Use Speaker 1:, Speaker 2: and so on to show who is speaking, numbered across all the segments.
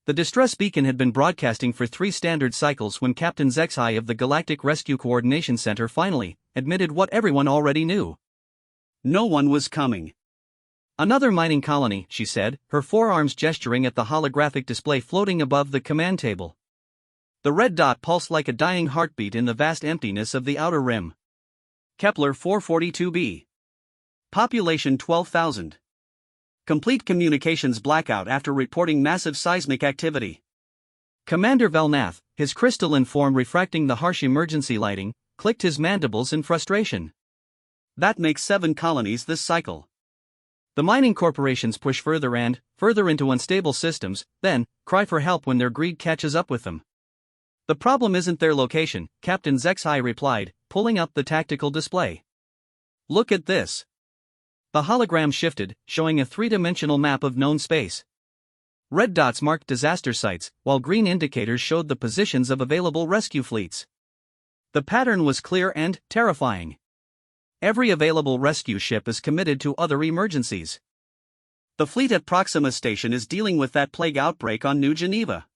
Speaker 1: The distress beacon had been broadcasting for 3 standard cycles when Captain Zexai of the Galactic Rescue Coordination Center finally admitted what everyone already knew.
Speaker 2: No one was coming.
Speaker 1: Another mining colony, she said, her forearms gesturing at the holographic display floating above the command table. The red dot pulsed like a dying heartbeat in the vast emptiness of the outer rim.
Speaker 2: Kepler 442b. Population 12,000. Complete communications blackout after reporting massive seismic activity.
Speaker 1: Commander Velnath, his crystalline form refracting the harsh emergency lighting, clicked his mandibles in frustration.
Speaker 2: That makes 7 colonies this cycle.
Speaker 1: The mining corporations push further and further into unstable systems, then cry for help when their greed catches up with them. The problem isn't their location, Captain Zexai replied, pulling up the tactical display.
Speaker 2: Look at this.
Speaker 1: The hologram shifted, showing a 3-dimensional map of known space. Red dots marked disaster sites, while green indicators showed the positions of available rescue fleets. The pattern was clear and terrifying. Every available rescue ship is committed to other emergencies.
Speaker 2: The fleet at Proxima Station is dealing with that plague outbreak on New Geneva.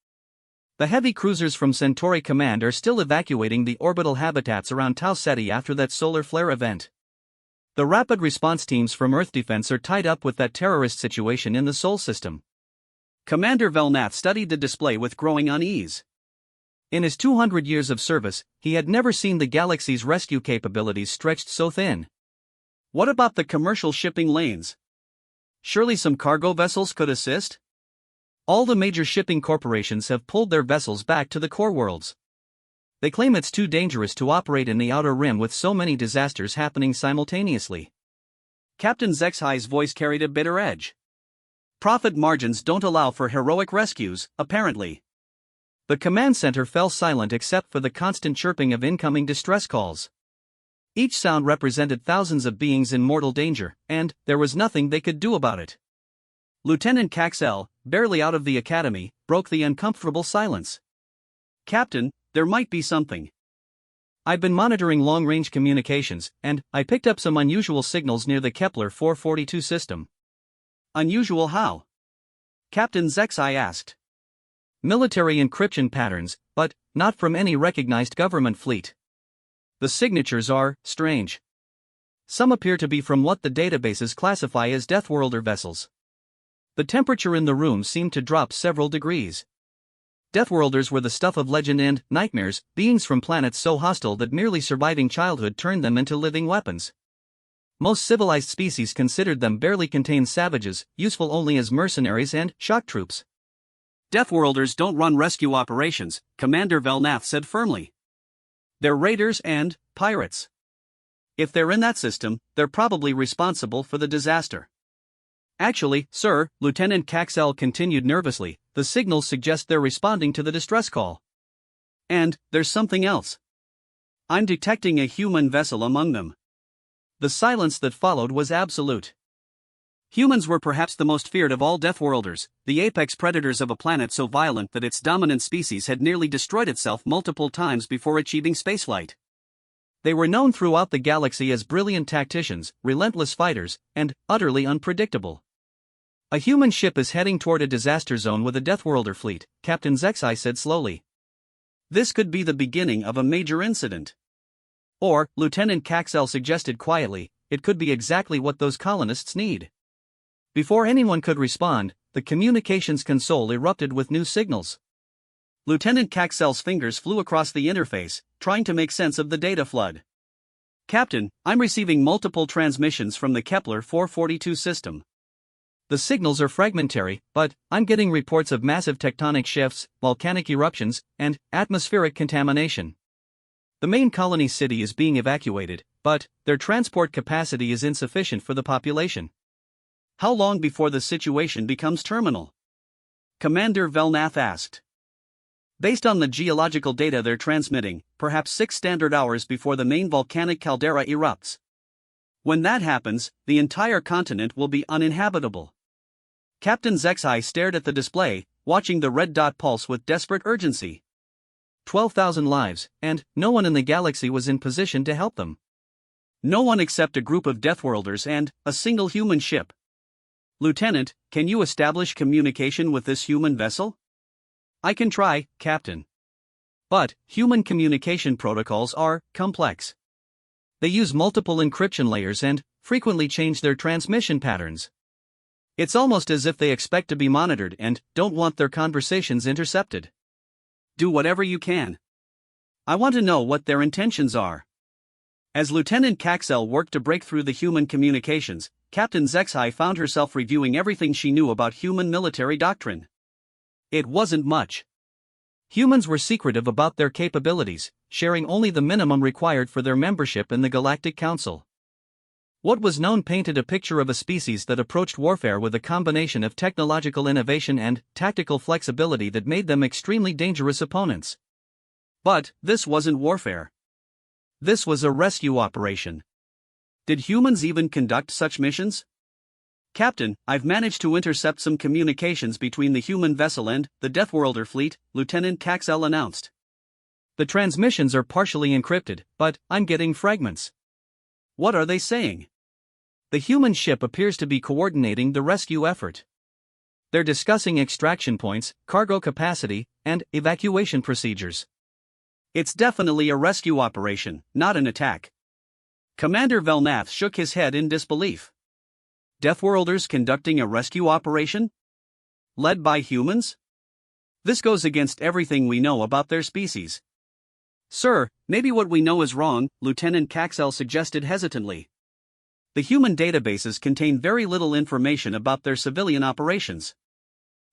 Speaker 1: The heavy cruisers from Centauri Command are still evacuating the orbital habitats around Tau Ceti after that solar flare event. The rapid response teams from Earth Defense are tied up with that terrorist situation in the Sol system.
Speaker 2: Commander Velnath studied the display with growing unease.
Speaker 1: In his 200 years of service, he had never seen the galaxy's rescue capabilities stretched so thin.
Speaker 2: What about the commercial shipping lanes? Surely some cargo vessels could assist?
Speaker 1: All the major shipping corporations have pulled their vessels back to the core worlds. They claim it's too dangerous to operate in the outer rim with so many disasters happening simultaneously.
Speaker 2: Captain Zexai's voice carried a bitter edge. Profit margins don't allow for heroic rescues, apparently.
Speaker 1: The command center fell silent except for the constant chirping of incoming distress calls. Each sound represented thousands of beings in mortal danger, and there was nothing they could do about it.
Speaker 2: Lieutenant Caxel, barely out of the academy, broke the uncomfortable silence. Captain, there might be something.
Speaker 1: I've been monitoring long-range communications, and I picked up some unusual signals near the Kepler 442 system.
Speaker 2: Unusual how? Captain Zexai asked.
Speaker 1: Military encryption patterns, but not from any recognized government fleet. The signatures are strange. Some appear to be from what the databases classify as Deathworlder vessels. The temperature in the room seemed to drop several degrees. Deathworlders were the stuff of legend and nightmares, beings from planets so hostile that merely surviving childhood turned them into living weapons. Most civilized species considered them barely contained savages, useful only as mercenaries and shock troops.
Speaker 2: Deathworlders don't run rescue operations, Commander Velnath said firmly. They're raiders and pirates. If they're in that system, they're probably responsible for the disaster.
Speaker 1: Actually, sir, Lieutenant Caxel continued nervously, the signals suggest they're responding to the distress call.
Speaker 2: And there's something else. I'm detecting a human vessel among them.
Speaker 1: The silence that followed was absolute.
Speaker 2: Humans were perhaps the most feared of all Deathworlders, the apex predators of a planet so violent that its dominant species had nearly destroyed itself multiple times before achieving spaceflight.
Speaker 1: They were known throughout the galaxy as brilliant tacticians, relentless fighters, and utterly unpredictable. A human ship is heading toward a disaster zone with a Deathworlder fleet, Captain Zexai said slowly.
Speaker 2: This could be the beginning of a major incident.
Speaker 1: Or, Lieutenant Caxel suggested quietly, it could be exactly what those colonists need. Before anyone could respond, the communications console erupted with new signals.
Speaker 2: Lieutenant Caxel's fingers flew across the interface, trying to make sense of the data flood. Captain, I'm receiving multiple transmissions from the Kepler 442 system.
Speaker 1: The signals are fragmentary, but I'm getting reports of massive tectonic shifts, volcanic eruptions, and atmospheric contamination. The main colony city is being evacuated, but their transport capacity is insufficient for the population.
Speaker 2: How long before the situation becomes terminal? Commander Velnath asked. Based on the geological data they're transmitting, perhaps 6 standard hours before the main volcanic caldera erupts. When that happens, the entire continent will be uninhabitable. Captain Zexai stared at the display, watching the red dot pulse with desperate urgency.
Speaker 1: 12,000 lives, and no one in the galaxy was in position to help them.
Speaker 2: No one except a group of Deathworlders and a single human ship. Lieutenant, can you establish communication with this human vessel? I can try, Captain. But human communication protocols are complex. They use multiple encryption layers and frequently change their transmission patterns. It's almost as if they expect to be monitored and don't want their conversations intercepted. Do whatever you can. I want to know what their intentions are. As Lieutenant Caxel worked to break through the human communications, Captain Zexai found herself reviewing everything she knew about human military doctrine. It wasn't much. Humans were secretive about their capabilities, sharing only the minimum required for their membership in the Galactic Council. What was known painted a picture of a species that approached warfare with a combination of technological innovation and tactical flexibility that made them extremely dangerous opponents. But this wasn't warfare. This was a rescue operation. Did humans even conduct such missions? Captain, I've managed to intercept some communications between the human vessel and the Deathworlder fleet, Lieutenant Caxel announced. The transmissions are partially encrypted, but I'm getting fragments. What are they saying? The human ship appears to be coordinating the rescue effort. They're discussing extraction points, cargo capacity, and evacuation procedures. It's definitely a rescue operation, not an attack. Commander Velnath shook his head in disbelief. Deathworlders conducting a rescue operation? Led by humans? This goes against everything we know about their species. Sir, maybe what we know is wrong, Lieutenant Caxel suggested hesitantly. The human databases contain very little information about their civilian operations.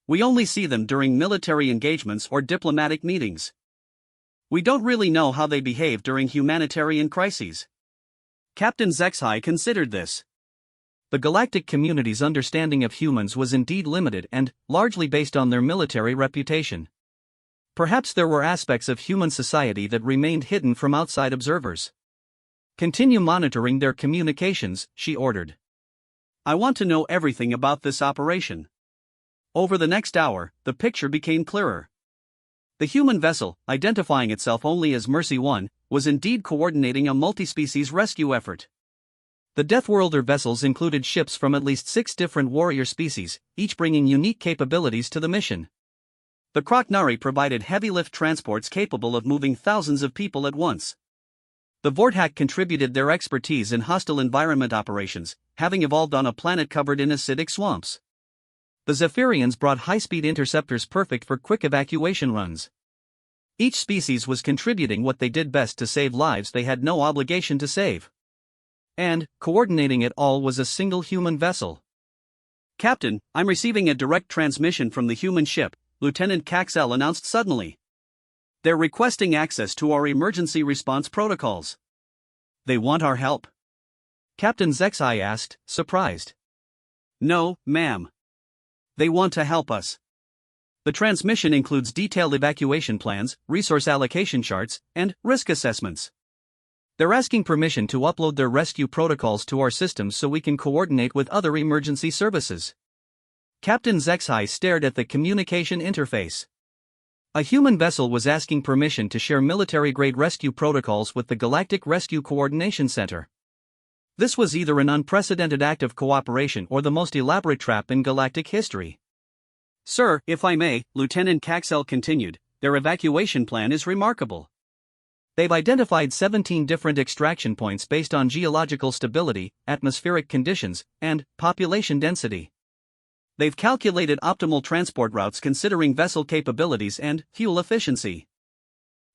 Speaker 2: We only see them during military engagements or diplomatic meetings. We don't really know how they behave during humanitarian crises. Captain Zexai considered this. The galactic community's understanding of humans was indeed limited and largely based on their military reputation. Perhaps there were aspects of human society that remained hidden from outside observers. Continue monitoring their communications, she ordered. I want to know everything about this operation. Over the next hour, the picture became clearer. The human vessel, identifying itself only as Mercy 1, was indeed coordinating a multi-species rescue effort. The Deathworlder vessels included ships from at least 6 different warrior species, each bringing unique capabilities to the mission. The Kroknari provided heavy lift transports capable of moving thousands of people at once. The Vorthak contributed their expertise in hostile environment operations, having evolved on a planet covered in acidic swamps. The Zephyrians brought high-speed interceptors perfect for quick evacuation runs. Each species was contributing what they did best to save lives they had no obligation to save. And, coordinating it all was a single human vessel. Captain, I'm receiving a direct transmission from the human ship, Lieutenant Caxel announced suddenly. They're requesting access to our emergency response protocols. They want our help? Captain Zexai asked, surprised. No, ma'am. They want to help us. The transmission includes detailed evacuation plans, resource allocation charts, and risk assessments. They're asking permission to upload their rescue protocols to our systems so we can coordinate with other emergency services. Captain Zexai stared at the communication interface. A human vessel was asking permission to share military-grade rescue protocols with the Galactic Rescue Coordination Center. This was either an unprecedented act of cooperation or the most elaborate trap in galactic history. Sir, if I may, Lieutenant Caxel continued, their evacuation plan is remarkable. They've identified 17 different extraction points based on geological stability, atmospheric conditions, and population density. They've calculated optimal transport routes considering vessel capabilities and fuel efficiency.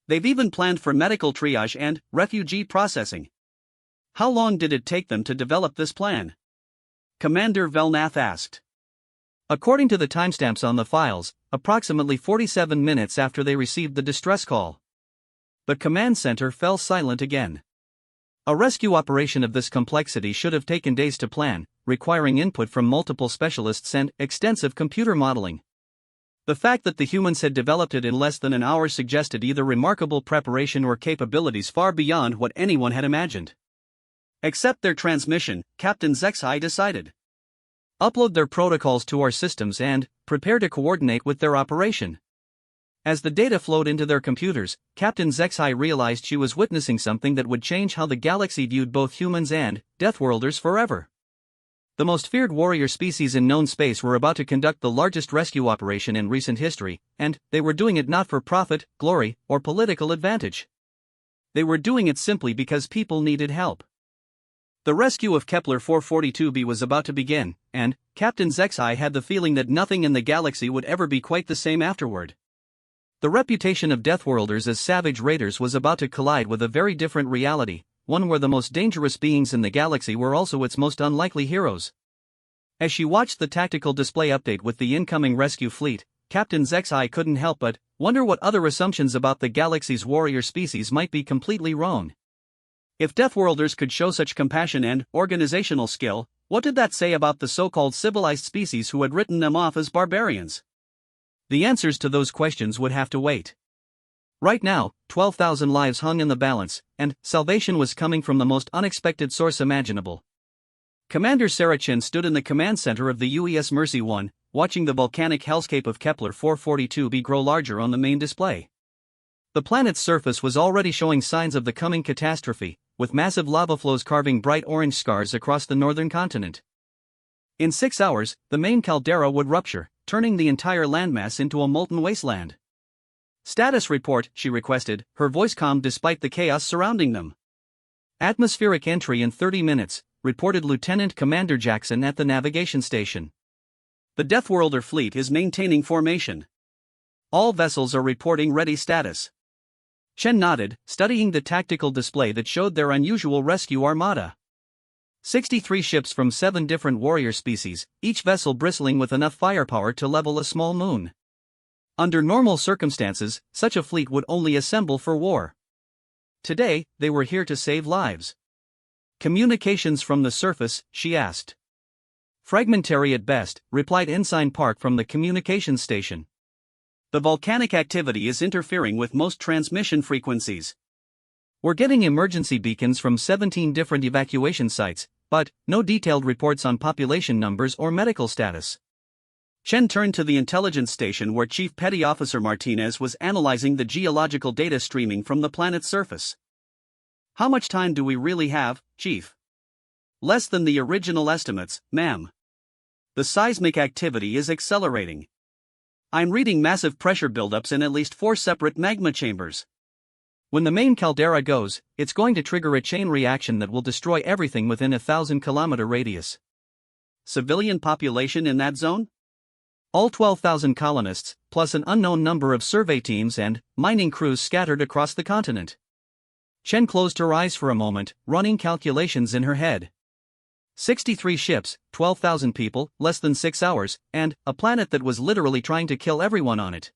Speaker 2: They've even planned for medical triage and refugee processing. How long did it take them to develop this plan? Commander Velnath asked. According to the timestamps on the files, approximately 47 minutes after they received the distress call. The command center fell silent again. A rescue operation of this complexity should have taken days to plan, requiring input from multiple specialists and extensive computer modeling. The fact that the humans had developed it in less than an hour suggested either remarkable preparation or capabilities far beyond what anyone had imagined. Accept their transmission, Captain Zexai decided. Upload their protocols to our systems and prepare to coordinate with their operation. As the data flowed into their computers, Captain Zexai realized she was witnessing something that would change how the galaxy viewed both humans and Deathworlders forever.
Speaker 1: The most feared warrior species in known space were about to conduct the largest rescue operation in recent history, and they were doing it not for profit, glory, or political advantage. They were doing it simply because people needed help. The rescue of Kepler 442b was about to begin, and Captain Zexai had the feeling that nothing in the galaxy would ever be quite the same afterward. The reputation of Deathworlders as savage raiders was about to collide with a very different reality, one where the most dangerous beings in the galaxy were also its most unlikely heroes. As she watched the tactical display update with the incoming rescue fleet, Captain Zexai couldn't help but wonder what other assumptions about the galaxy's warrior species might be completely wrong. If Deathworlders could show such compassion and organizational skill, what did that say about the so-called civilized species who had written them off as barbarians? The answers to those questions would have to wait. Right now, 12,000 lives hung in the balance, and salvation was coming from the most unexpected source imaginable. Commander Sarah Chin stood in the command center of the UES Mercy 1, watching the volcanic hellscape of Kepler 442b grow larger on the main display. The planet's surface was already showing signs of the coming catastrophe, with massive lava flows carving bright orange scars across the northern continent. In 6 hours, the main caldera would rupture, turning the entire landmass into a molten wasteland. "Status report," she requested, her voice calm despite the chaos surrounding them. "Atmospheric entry in 30 minutes, reported Lieutenant Commander Jackson at the navigation station. The Deathworlder fleet is maintaining formation. All vessels are reporting ready status." Chen nodded, studying the tactical display that showed their unusual rescue armada. 63 ships from 7 different warrior species, each vessel bristling with enough firepower to level a small moon. Under normal circumstances, such a fleet would only assemble for war. Today, they were here to save lives. "Communications from the surface?" she asked. "Fragmentary at best," replied Ensign Park from the communications station. "The volcanic activity is interfering with most transmission frequencies. We're getting emergency beacons from 17 different evacuation sites, but no detailed reports on population numbers or medical status." Chen turned to the intelligence station where Chief Petty Officer Martinez was analyzing the geological data streaming from the planet's surface. "How much time do we really have, Chief?" "Less than the original estimates, ma'am. The seismic activity is accelerating. I'm reading massive pressure buildups in at least 4 separate magma chambers. When the main caldera goes, it's going to trigger a chain reaction that will destroy everything within a 1,000-kilometer radius." "Civilian population in that zone?" "All 12,000 colonists, plus an unknown number of survey teams and mining crews scattered across the continent." Chen closed her eyes for a moment, running calculations in her head. 63 ships, 12,000 people, less than 6 hours, and a planet that was literally trying to kill everyone on it.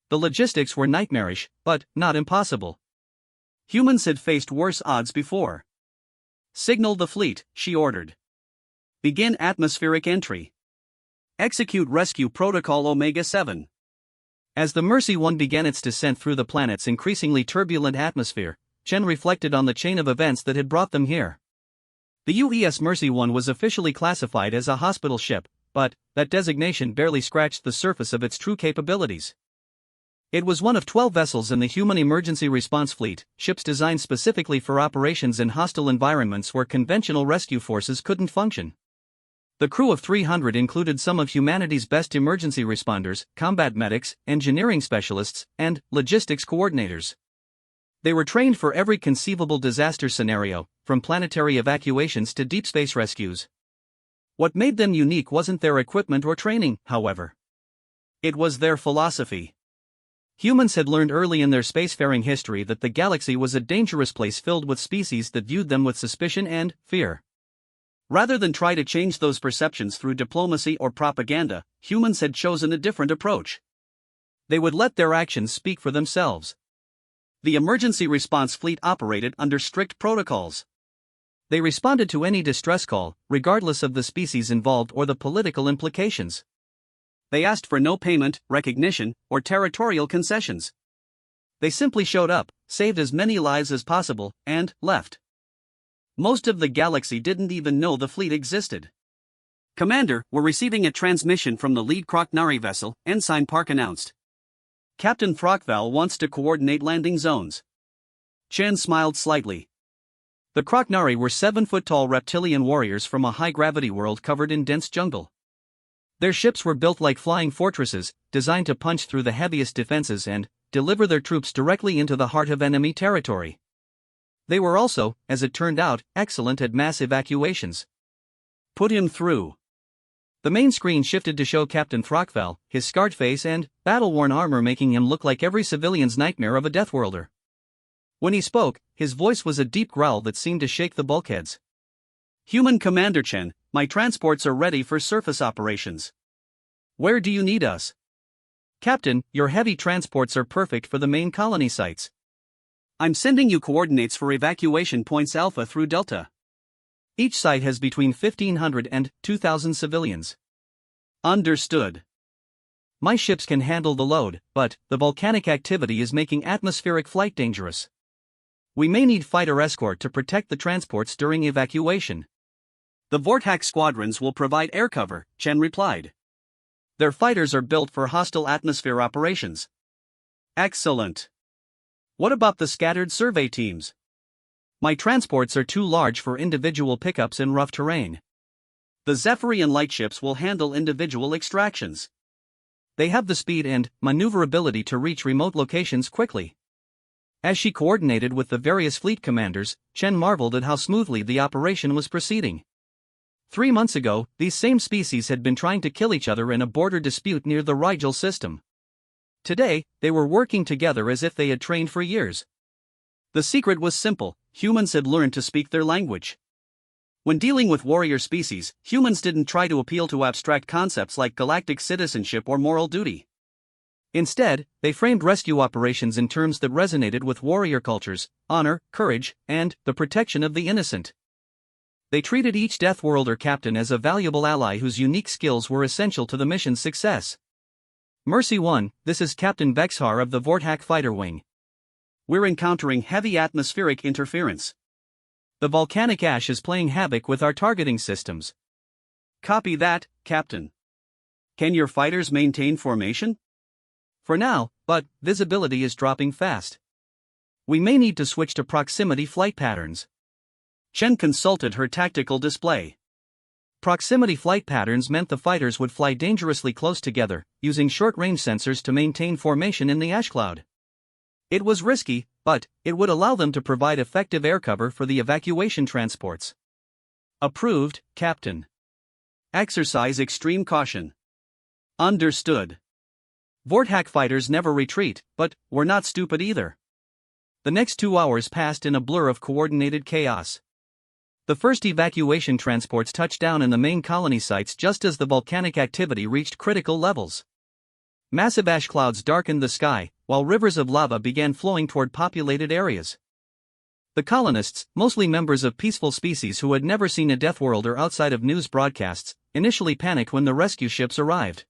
Speaker 1: The logistics were nightmarish, but not impossible. Humans had faced worse odds before. "Signal the fleet," she ordered. "Begin atmospheric entry. Execute Rescue Protocol Omega-7. As the Mercy 1 began its descent through the planet's increasingly turbulent atmosphere, Chen reflected on the chain of events that had brought them here. The UES Mercy 1 was officially classified as a hospital ship, but that designation barely scratched the surface of its true capabilities. It was one of 12 vessels in the Human Emergency Response Fleet, ships designed specifically for operations in hostile environments where conventional rescue forces couldn't function. The crew of 300 included some of humanity's best emergency responders, combat medics, engineering specialists, and logistics coordinators. They were trained for every conceivable disaster scenario, from planetary evacuations to deep space rescues. What made them unique wasn't their equipment or training, however. It was their philosophy. Humans had learned early in their spacefaring history that the galaxy was a dangerous place filled with species that viewed them with suspicion and fear. Rather than try to change those perceptions through diplomacy or propaganda, humans had chosen a different approach. They would let their actions speak for themselves. The emergency response fleet operated under strict protocols. They responded to any distress call, regardless of the species involved or the political implications. They asked for no payment, recognition, or territorial concessions. They simply showed up, saved as many lives as possible, and left. Most of the galaxy didn't even know the fleet existed. "Commander, we're receiving a transmission from the lead Kroknari vessel," Ensign Park announced. "Captain Throckval wants to coordinate landing zones." Chen smiled slightly.
Speaker 2: The Kroknari were 7-foot-tall reptilian warriors from a high-gravity world covered in dense jungle. Their ships were built like flying fortresses, designed to punch through the heaviest defenses and deliver their troops directly into the heart of enemy territory. They were also, as it turned out, excellent at mass evacuations.
Speaker 1: Put him through. The main screen shifted to show Captain Throckfell, his scarred face and battle-worn armor making him look like every civilian's nightmare of a Deathworlder. When he spoke, his voice was a deep growl that seemed to shake the bulkheads.
Speaker 2: Human Commander Chen, my transports are ready for surface operations.
Speaker 1: Where do you need us? Captain, your heavy transports are perfect for the main colony sites.
Speaker 2: I'm sending you coordinates for evacuation points Alpha through Delta.
Speaker 1: Each site has between 1,500 and 2,000 civilians.
Speaker 2: Understood.
Speaker 1: My ships can handle the load, but the volcanic activity is making atmospheric flight dangerous. We may need fighter escort to protect the transports during evacuation.
Speaker 2: The Vortak squadrons will provide air cover, Chen replied.
Speaker 1: Their fighters are built for hostile atmosphere operations.
Speaker 2: Excellent.
Speaker 1: What about the scattered survey teams? My transports are too large for individual pickups in rough terrain.
Speaker 2: The Zephyrian lightships will handle individual extractions.
Speaker 1: They have the speed and maneuverability to reach remote locations quickly. As she coordinated with the various fleet commanders, Chen marveled at how smoothly the operation was proceeding. 3 months ago, these same species had been trying to kill each other in a border dispute near the Rigel system. Today, they were working together as if they had trained for years.
Speaker 2: The secret was simple: humans had learned to speak their language. When dealing with warrior species, humans didn't try to appeal to abstract concepts like galactic citizenship or moral duty.
Speaker 1: Instead, they framed rescue operations in terms that resonated with warrior cultures: honor, courage, and the protection of the innocent. They treated each Deathworlder captain as a valuable ally whose unique skills were essential to the mission's success. Mercy 1, this is Captain Bexhar of the Vortak Fighter Wing.
Speaker 2: We're encountering heavy atmospheric interference.
Speaker 1: The volcanic ash is playing havoc with our targeting systems.
Speaker 2: Copy that, Captain. Can your fighters maintain formation?
Speaker 1: For now, but visibility is dropping fast. We may need to switch to proximity flight patterns.
Speaker 2: Chen consulted her tactical display.
Speaker 1: Proximity flight patterns meant the fighters would fly dangerously close together, using short-range sensors to maintain formation in the ash cloud. It was risky, but it would allow them to provide effective air cover for the evacuation transports.
Speaker 2: Approved, Captain. Exercise extreme caution. Understood.
Speaker 1: Vortak fighters never retreat, but we're not stupid either. The next 2 hours passed in a blur of coordinated chaos. The first evacuation transports touched down in the main colony sites just as the volcanic activity reached critical levels. Massive ash clouds darkened the sky, while rivers of lava began flowing toward populated areas. The colonists, mostly members of peaceful species who had never seen a Deathworlder outside of news broadcasts, initially panicked when the rescue ships arrived.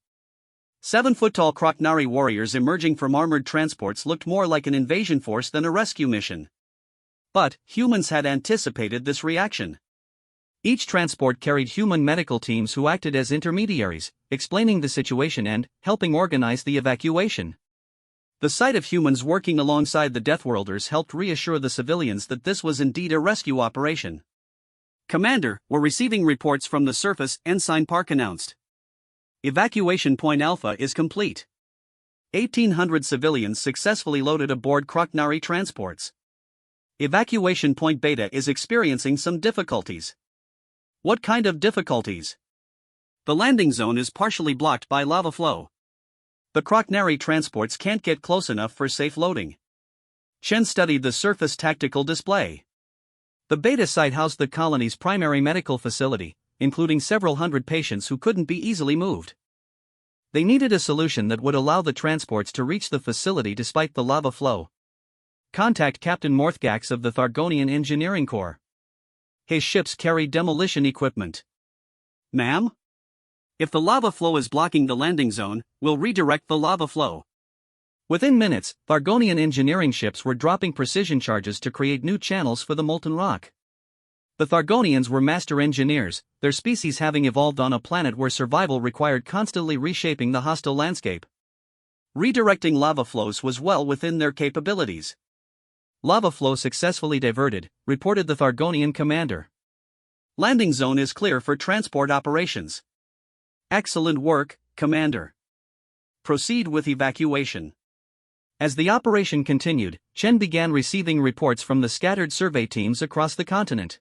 Speaker 2: 7-foot-tall Kroknari warriors emerging from armored transports looked more like an invasion force than a rescue mission. But humans had anticipated this reaction.
Speaker 1: Each transport carried human medical teams who acted as intermediaries, explaining the situation and helping organize the evacuation.
Speaker 2: The sight of humans working alongside the Deathworlders helped reassure the civilians that this was indeed a rescue operation. Commander, we're receiving reports from the surface, Ensign Park announced. Evacuation point Alpha is complete. 1,800 civilians successfully loaded aboard Kroknari transports. Evacuation point Beta is experiencing some difficulties. What kind of difficulties? The landing zone is partially blocked by lava flow. The Kroknari transports can't get close enough for safe loading. Chen studied the surface tactical display.
Speaker 1: The Beta site housed the colony's primary medical facility, including several hundred patients who couldn't be easily moved. They needed a solution that would allow the transports to reach the facility despite the lava flow. Contact Captain Morthgax of the Thargonian Engineering Corps. His ships carry demolition equipment.
Speaker 2: Ma'am? If the lava flow is blocking the landing zone, we'll redirect the lava flow.
Speaker 1: Within minutes, Thargonian engineering ships were dropping precision charges to create new channels for the molten rock. The Thargonians were master engineers, their species having evolved on a planet where survival required constantly reshaping the hostile landscape.
Speaker 2: Redirecting lava flows was well within their capabilities.
Speaker 1: Lava flow successfully diverted, reported the Thargonian commander.
Speaker 2: Landing zone is clear for transport operations. Excellent work, Commander. Proceed with evacuation.
Speaker 1: As the operation continued, Chen began receiving reports from the scattered survey teams across the continent.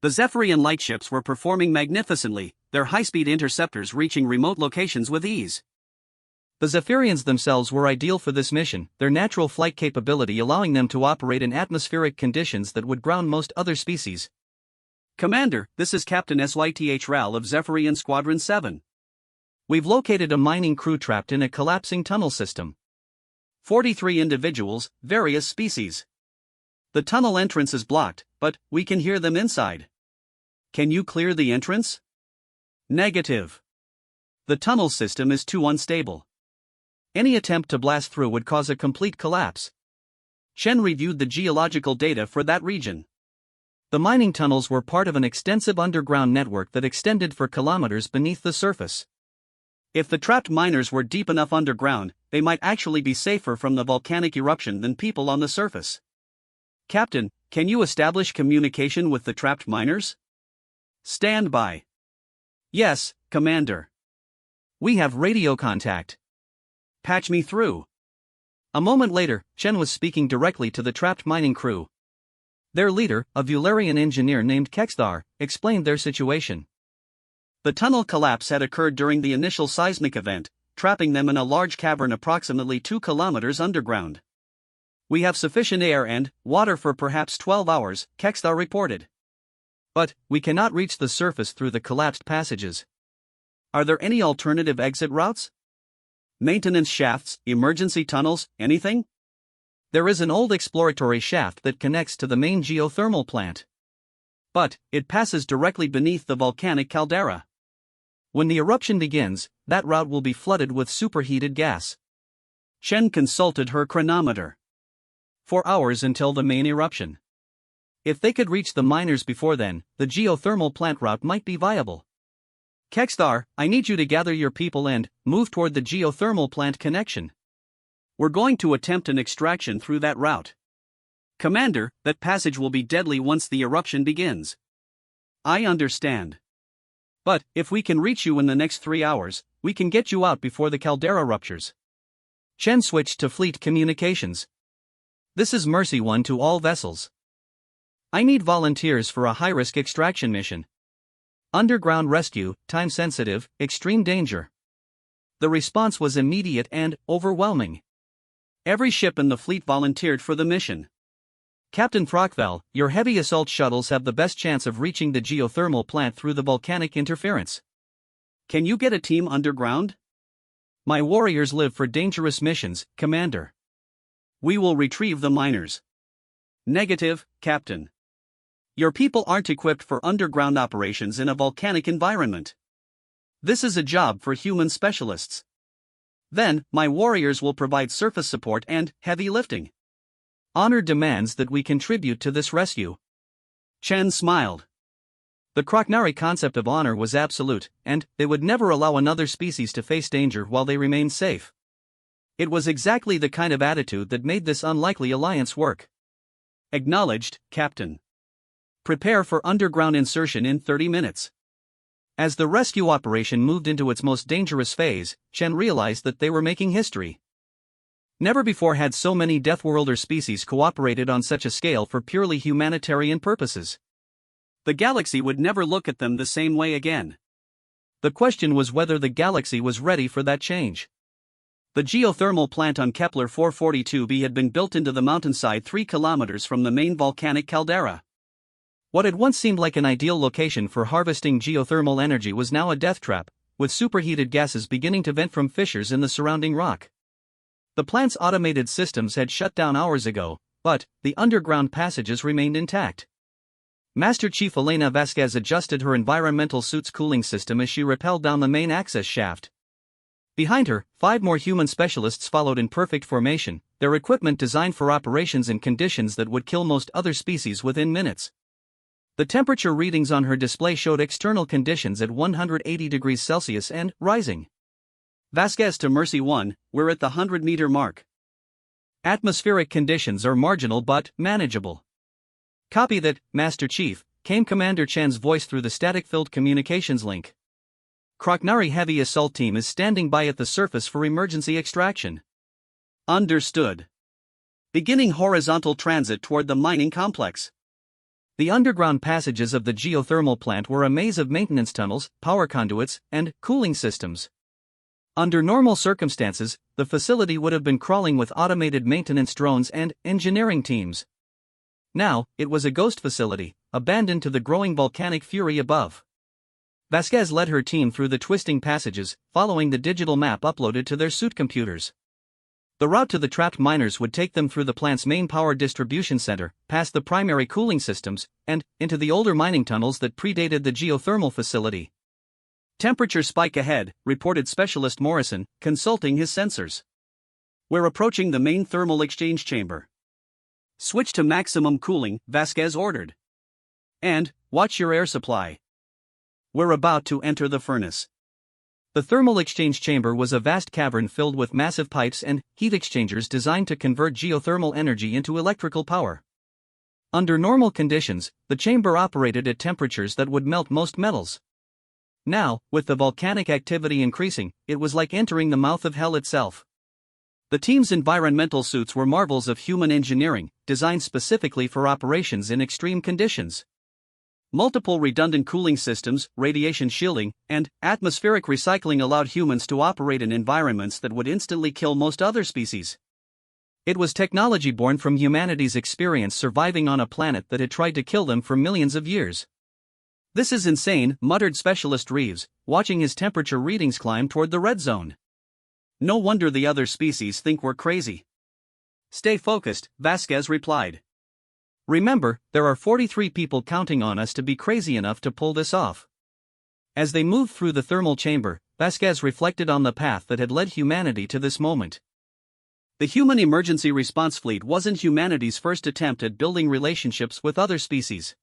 Speaker 2: The Zephyrian lightships were performing magnificently, their high-speed interceptors reaching remote locations with ease.
Speaker 1: The Zephyrians themselves were ideal for this mission, their natural flight capability allowing them to operate in atmospheric conditions that would ground most other species.
Speaker 2: Commander, this is Captain Syth Ral of Zephyrian Squadron 7.
Speaker 1: We've located a mining crew trapped in a collapsing tunnel system.
Speaker 2: 43 individuals, various species. The tunnel entrance is blocked, but we can hear them inside. Can you clear the entrance? Negative. The tunnel system is too unstable.
Speaker 1: Any attempt to blast through would cause a complete collapse.
Speaker 2: Chen reviewed the geological data for that region.
Speaker 1: The mining tunnels were part of an extensive underground network that extended for kilometers beneath the surface.
Speaker 2: If the trapped miners were deep enough underground, they might actually be safer from the volcanic eruption than people on the surface. Captain, can you establish communication with the trapped miners? Stand by. Yes, Commander.
Speaker 1: We have radio contact.
Speaker 2: Patch me through.
Speaker 1: A moment later, Chen was speaking directly to the trapped mining crew. Their leader, a Vularian engineer named Kexthar, explained their situation.
Speaker 2: The tunnel collapse had occurred during the initial seismic event, trapping them in a large cavern approximately 2 kilometers underground. We have sufficient air and water for perhaps 12 hours, Kexthar reported.
Speaker 1: But we cannot reach the surface through the collapsed passages.
Speaker 2: Are there any alternative exit routes? Maintenance shafts, emergency tunnels, anything?
Speaker 1: There is an old exploratory shaft that connects to the main geothermal plant.
Speaker 2: But it passes directly beneath the volcanic caldera.
Speaker 1: When the eruption begins, that route will be flooded with superheated gas.
Speaker 2: Chen consulted her chronometer.
Speaker 1: 4 hours until the main eruption. If they could reach the miners before then, the geothermal plant route might be viable. Kexthar, I need you to gather your people and move toward the geothermal plant connection.
Speaker 2: We're going to attempt an extraction through that route. Commander, that passage will be deadly once the eruption begins. I understand.
Speaker 1: But if we can reach you in the next 3 hours, we can get you out before the caldera ruptures. Chen switched to fleet communications. This is Mercy 1 to all vessels. I need volunteers for a high-risk extraction mission. Underground rescue, time-sensitive, extreme danger. The response was immediate and overwhelming.
Speaker 2: Every ship in the fleet volunteered for the mission.
Speaker 1: Captain Frockvel, your heavy assault shuttles have the best chance of reaching the geothermal plant through the volcanic interference.
Speaker 2: Can you get a team underground?
Speaker 1: My warriors live for dangerous missions, Commander.
Speaker 2: We will retrieve the miners. Negative, Captain. Your people aren't equipped for underground operations in a volcanic environment. This is a job for human specialists. Then, my warriors will provide surface support and heavy lifting.
Speaker 1: Honor demands that we contribute to this rescue.
Speaker 2: Chen smiled.
Speaker 1: The Kroknari concept of honor was absolute, and they would never allow another species to face danger while they remained safe. It was exactly the kind of attitude that made this unlikely alliance work.
Speaker 2: Acknowledged, Captain.
Speaker 1: Prepare for underground insertion in 30 minutes. As the rescue operation moved into its most dangerous phase, Chen realized that they were making history. Never before had so many Deathworlder species cooperated on such a scale for purely humanitarian purposes.
Speaker 2: The galaxy would never look at them the same way again.
Speaker 1: The question was whether the galaxy was ready for that change.
Speaker 2: The geothermal plant on Kepler 442b had been built into the mountainside 3 kilometers from the main volcanic caldera.
Speaker 1: What had once seemed like an ideal location for harvesting geothermal energy was now a death trap, with superheated gases beginning to vent from fissures in the surrounding rock. The plant's automated systems had shut down hours ago, but the underground passages remained intact. Master Chief Elena Vasquez adjusted her environmental suit's cooling system as she rappelled down the main access shaft. Behind her, 5 more human specialists followed in perfect formation, their equipment designed for operations in conditions that would kill most other species within minutes. The temperature readings on her display showed external conditions at 180 degrees Celsius and rising.
Speaker 2: Vasquez to Mercy 1, we're at the 100-meter mark.
Speaker 1: Atmospheric conditions are marginal but manageable. Copy that, Master Chief, came Commander Chen's voice through the static-filled communications link. Kroknari Heavy Assault Team is standing by at the surface for emergency extraction.
Speaker 2: Understood. Beginning horizontal transit toward the mining complex.
Speaker 1: The underground passages of the geothermal plant were a maze of maintenance tunnels, power conduits, and cooling systems. Under normal circumstances, the facility would have been crawling with automated maintenance drones and engineering teams. Now, it was a ghost facility, abandoned to the growing volcanic fury above. Vasquez led her team through the twisting passages, following the digital map uploaded to their suit computers. The route to the trapped miners would take them through the plant's main power distribution center, past the primary cooling systems, and into the older mining tunnels that predated the geothermal facility.
Speaker 2: Temperature spike ahead, reported Specialist Morrison, consulting his sensors. We're approaching the main thermal exchange chamber. Switch to maximum cooling, Vasquez ordered. And, watch your air supply. We're about to enter the furnace.
Speaker 1: The thermal exchange chamber was a vast cavern filled with massive pipes and heat exchangers designed to convert geothermal energy into electrical power. Under normal conditions, the chamber operated at temperatures that would melt most metals. Now, with the volcanic activity increasing, it was like entering the mouth of hell itself. The team's environmental suits were marvels of human engineering, designed specifically for operations in extreme conditions. Multiple redundant cooling systems, radiation shielding, and atmospheric recycling allowed humans to operate in environments that would instantly kill most other species. It was technology born from humanity's experience surviving on a planet that had tried to kill them for millions of years. "This is insane," muttered Specialist Reeves, watching his temperature readings climb toward the red zone.
Speaker 2: "No wonder the other species think we're crazy."
Speaker 1: "Stay focused," Vasquez replied. "Remember, there are 43 people counting on us to be crazy enough to pull this off." As they moved through the thermal chamber, Vasquez reflected on the path that had led humanity to this moment.
Speaker 2: The Human Emergency Response Fleet wasn't humanity's first attempt at building relationships with other species.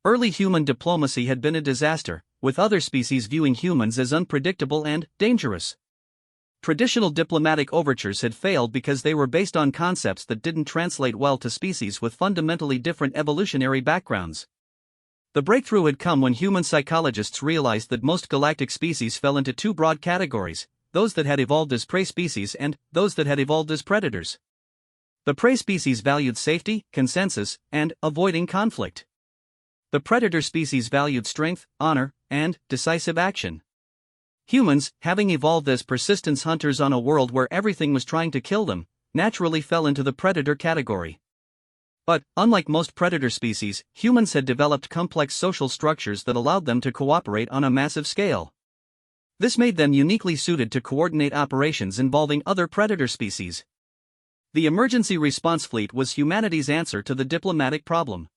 Speaker 1: Early human diplomacy had been a disaster, with other species viewing humans as unpredictable and dangerous. Traditional diplomatic overtures had failed because they were based on concepts that didn't translate well to species with fundamentally different evolutionary backgrounds. The breakthrough had come when human psychologists realized that most galactic species fell into two broad categories: those that had evolved as prey species and those that had evolved as predators. The prey species valued safety, consensus, and avoiding conflict. The predator species valued strength, honor, and decisive action. Humans, having evolved as persistence hunters on a world where everything was trying to kill them, naturally fell into the predator category. But, unlike most predator species, humans had developed complex social structures that allowed them to cooperate on a massive scale. This made them uniquely suited to coordinate operations involving other predator species. The Emergency Response Fleet was humanity's answer to the diplomatic problem.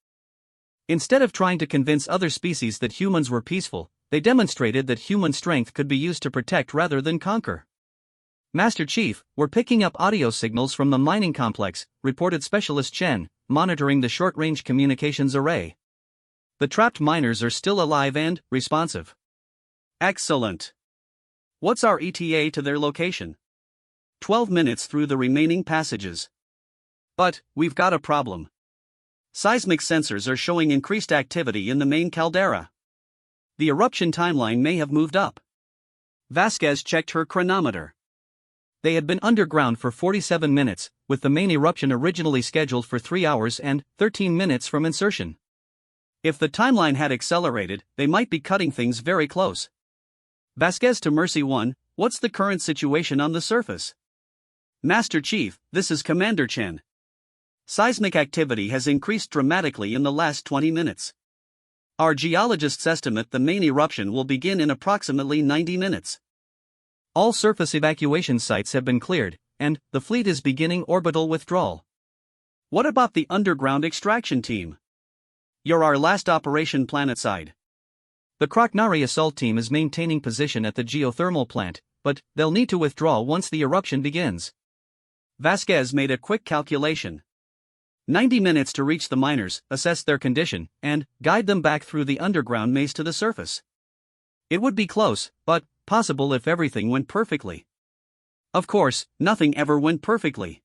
Speaker 1: Instead of trying to convince other species that humans were peaceful, they demonstrated that human strength could be used to protect rather than conquer. "Master Chief, we're picking up audio signals from the mining complex," reported Specialist Chen, monitoring the short-range communications array. "The trapped miners are still alive and responsive."
Speaker 2: "Excellent. What's our ETA to their location?" 12 minutes through the remaining passages. "But, we've got a problem. Seismic sensors are showing increased activity in the main caldera. The eruption timeline may have moved up." Vasquez checked her chronometer.
Speaker 1: They had been underground for 47 minutes, with the main eruption originally scheduled for 3 hours and 13 minutes from insertion.
Speaker 2: If the timeline had accelerated, they might be cutting things very close. Vasquez to Mercy 1, what's the current situation on the surface? "Master Chief, this is Commander Chen. Seismic activity has increased dramatically in the last 20 minutes. Our geologists estimate the main eruption will begin in approximately 90 minutes.
Speaker 1: All surface evacuation sites have been cleared, and the fleet is beginning orbital withdrawal."
Speaker 2: "What about the underground extraction team? You're our last operation planetside."
Speaker 1: "The Kroknari assault team is maintaining position at the geothermal plant, but they'll need to withdraw once the eruption begins."
Speaker 2: Vasquez made a quick calculation. 90 minutes to reach the miners, assess their condition, and guide them back through the underground maze to the surface. It would be close, but possible if everything went perfectly. Of course, nothing ever went perfectly.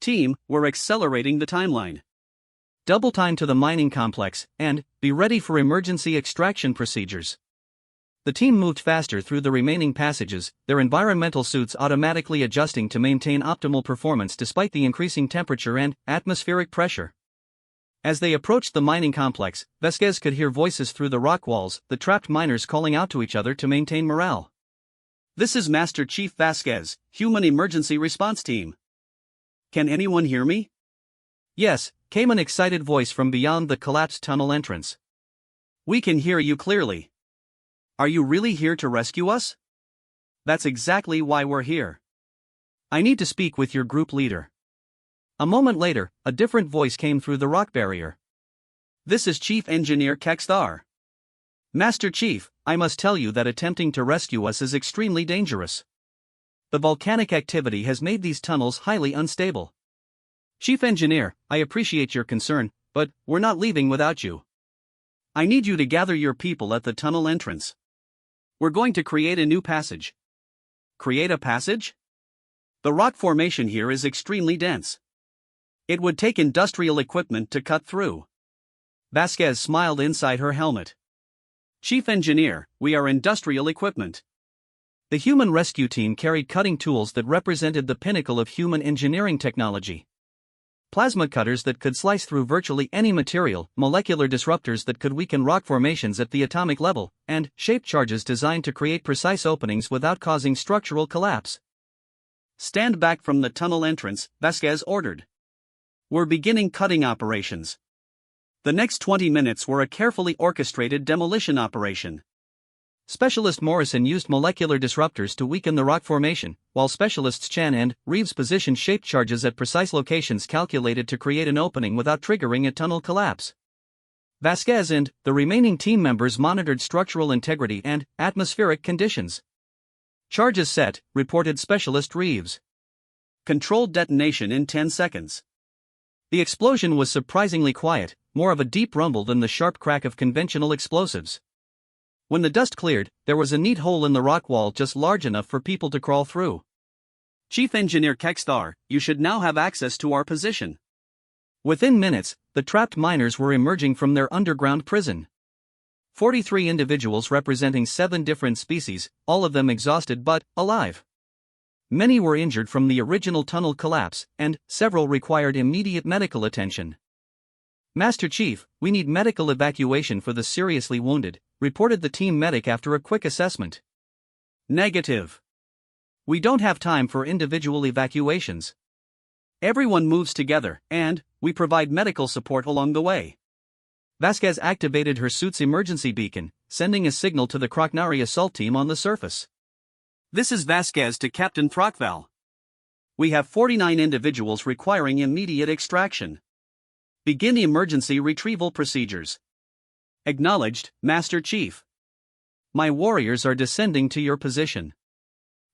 Speaker 2: Team, we're accelerating the timeline.
Speaker 1: Double time to the mining complex, and be ready for emergency extraction procedures. The team moved faster through the remaining passages, their environmental suits automatically adjusting to maintain optimal performance despite the increasing temperature and atmospheric pressure. As they approached the mining complex, Vasquez could hear voices through the rock walls, the trapped miners calling out to each other to maintain morale.
Speaker 2: This is Master Chief Vasquez, Human Emergency Response Team. Can anyone hear me?
Speaker 1: Yes, came an excited voice from beyond the collapsed tunnel entrance.
Speaker 2: We can hear you clearly. Are you really here to rescue us? That's exactly why we're here.
Speaker 1: I need to speak with your group leader. A moment later, a different voice came through the rock barrier.
Speaker 2: This is Chief Engineer Kexthar.
Speaker 1: Master Chief, I must tell you that attempting to rescue us is extremely dangerous. The volcanic activity has made these tunnels highly unstable. Chief Engineer, I appreciate your concern, but we're not leaving without you.
Speaker 2: I need you to gather your people at the tunnel entrance. We're going to create a new passage.
Speaker 1: Create a passage?
Speaker 2: The rock formation here is extremely dense. It would take industrial equipment to cut through.
Speaker 1: Vasquez smiled inside her helmet.
Speaker 2: Chief Engineer, we are industrial equipment.
Speaker 1: The human rescue team carried cutting tools that represented the pinnacle of human engineering technology. Plasma cutters that could slice through virtually any material, molecular disruptors that could weaken rock formations at the atomic level, and shape charges designed to create precise openings without causing structural collapse.
Speaker 2: Stand back from the tunnel entrance, Vasquez ordered. We're beginning cutting operations. The next 20 minutes were a carefully orchestrated demolition operation.
Speaker 1: Specialist Morrison used molecular disruptors to weaken the rock formation, while Specialists Chen and Reeves positioned shape charges at precise locations calculated to create an opening without triggering a tunnel collapse. Vasquez and the remaining team members monitored structural integrity and atmospheric conditions. Charges set, reported Specialist Reeves.
Speaker 2: Controlled detonation in 10 seconds.
Speaker 1: The explosion was surprisingly quiet, more of a deep rumble than the sharp crack of conventional explosives. When the dust cleared, there was a neat hole in the rock wall just large enough for people to crawl through.
Speaker 2: Chief Engineer Kexthar, you should now have access to our position.
Speaker 1: Within minutes, the trapped miners were emerging from their underground prison. 43 individuals representing 7 different species, all of them exhausted but alive. Many were injured from the original tunnel collapse, and several required immediate medical attention. Master Chief, we need medical evacuation for the seriously wounded, reported the team medic after a quick assessment.
Speaker 2: Negative.
Speaker 1: We don't have time for individual evacuations.
Speaker 2: Everyone moves together, and we provide medical support along the way.
Speaker 1: Vasquez activated her suit's emergency beacon, sending a signal to the Kroknari assault team on the surface.
Speaker 2: This is Vasquez to Captain Throckval. We have 49 individuals requiring immediate extraction. Begin emergency retrieval procedures. Acknowledged, Master Chief.
Speaker 1: My warriors are descending to your position.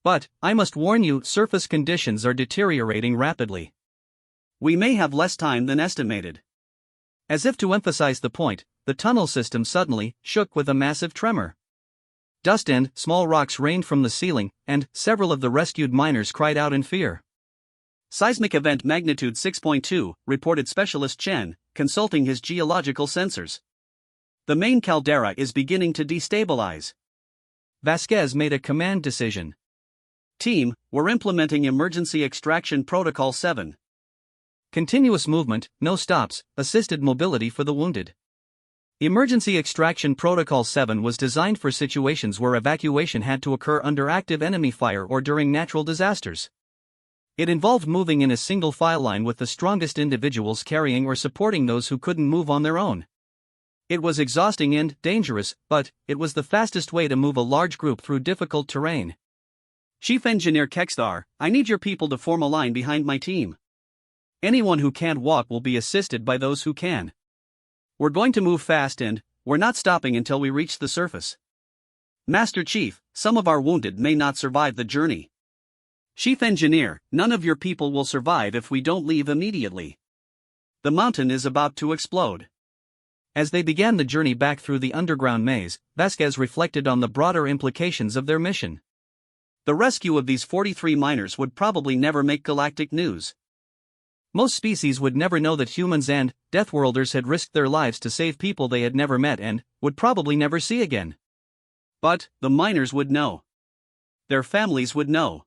Speaker 1: But, I must warn you, surface conditions are deteriorating rapidly.
Speaker 2: We may have less time than estimated.
Speaker 1: As if to emphasize the point, the tunnel system suddenly shook with a massive tremor. Dust and small rocks rained from the ceiling, and several of the rescued miners cried out in fear.
Speaker 2: Seismic event magnitude 6.2, reported Specialist Chen, consulting his geological sensors. The main caldera is beginning to destabilize.
Speaker 1: Vasquez made a command decision.
Speaker 2: Team, we're implementing Emergency Extraction Protocol 7.
Speaker 1: Continuous movement, no stops, assisted mobility for the wounded. Emergency Extraction Protocol 7 was designed for situations where evacuation had to occur under active enemy fire or during natural disasters. It involved moving in a single file line with the strongest individuals carrying or supporting those who couldn't move on their own. It was exhausting and dangerous, but it was the fastest way to move a large group through difficult terrain.
Speaker 2: Chief Engineer Kexthar, I need your people to form a line behind my team. Anyone who can't walk will be assisted by those who can. We're going to move fast and we're not stopping until we reach the surface. Master Chief, some of our wounded may not survive the journey. Chief Engineer, none of your people will survive if we don't leave immediately. The mountain is about to explode.
Speaker 1: As they began the journey back through the underground maze, Vasquez reflected on the broader implications of their mission.
Speaker 2: The rescue of these 43 miners would probably never make galactic news.
Speaker 1: Most species would never know that humans and Deathworlders had risked their lives to save people they had never met and would probably never see again.
Speaker 2: But the miners would know. Their families would know.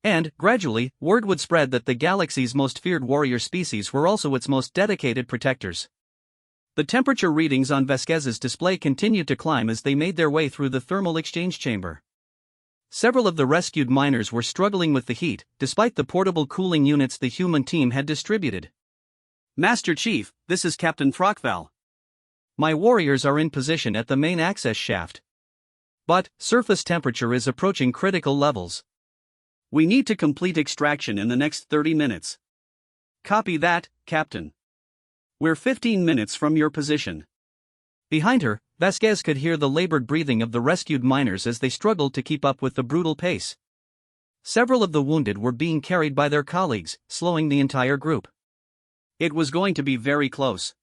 Speaker 1: And, gradually, word would spread that the galaxy's most feared warrior species were also its most dedicated protectors. The temperature readings on Vasquez's display continued to climb as they made their way through the thermal exchange chamber. Several of the rescued miners were struggling with the heat, despite the portable cooling units the human team had distributed.
Speaker 2: Master Chief, this is Captain Frockval.
Speaker 1: My warriors are in position at the main access shaft. But, surface temperature is approaching critical levels.
Speaker 2: We need to complete extraction in the next 30 minutes. Copy that, Captain. We're 15 minutes from your position.
Speaker 1: Behind her, Vasquez could hear the labored breathing of the rescued miners as they struggled to keep up with the brutal pace. Several of the wounded were being carried by their colleagues, slowing the entire group.
Speaker 2: It was going to be very close.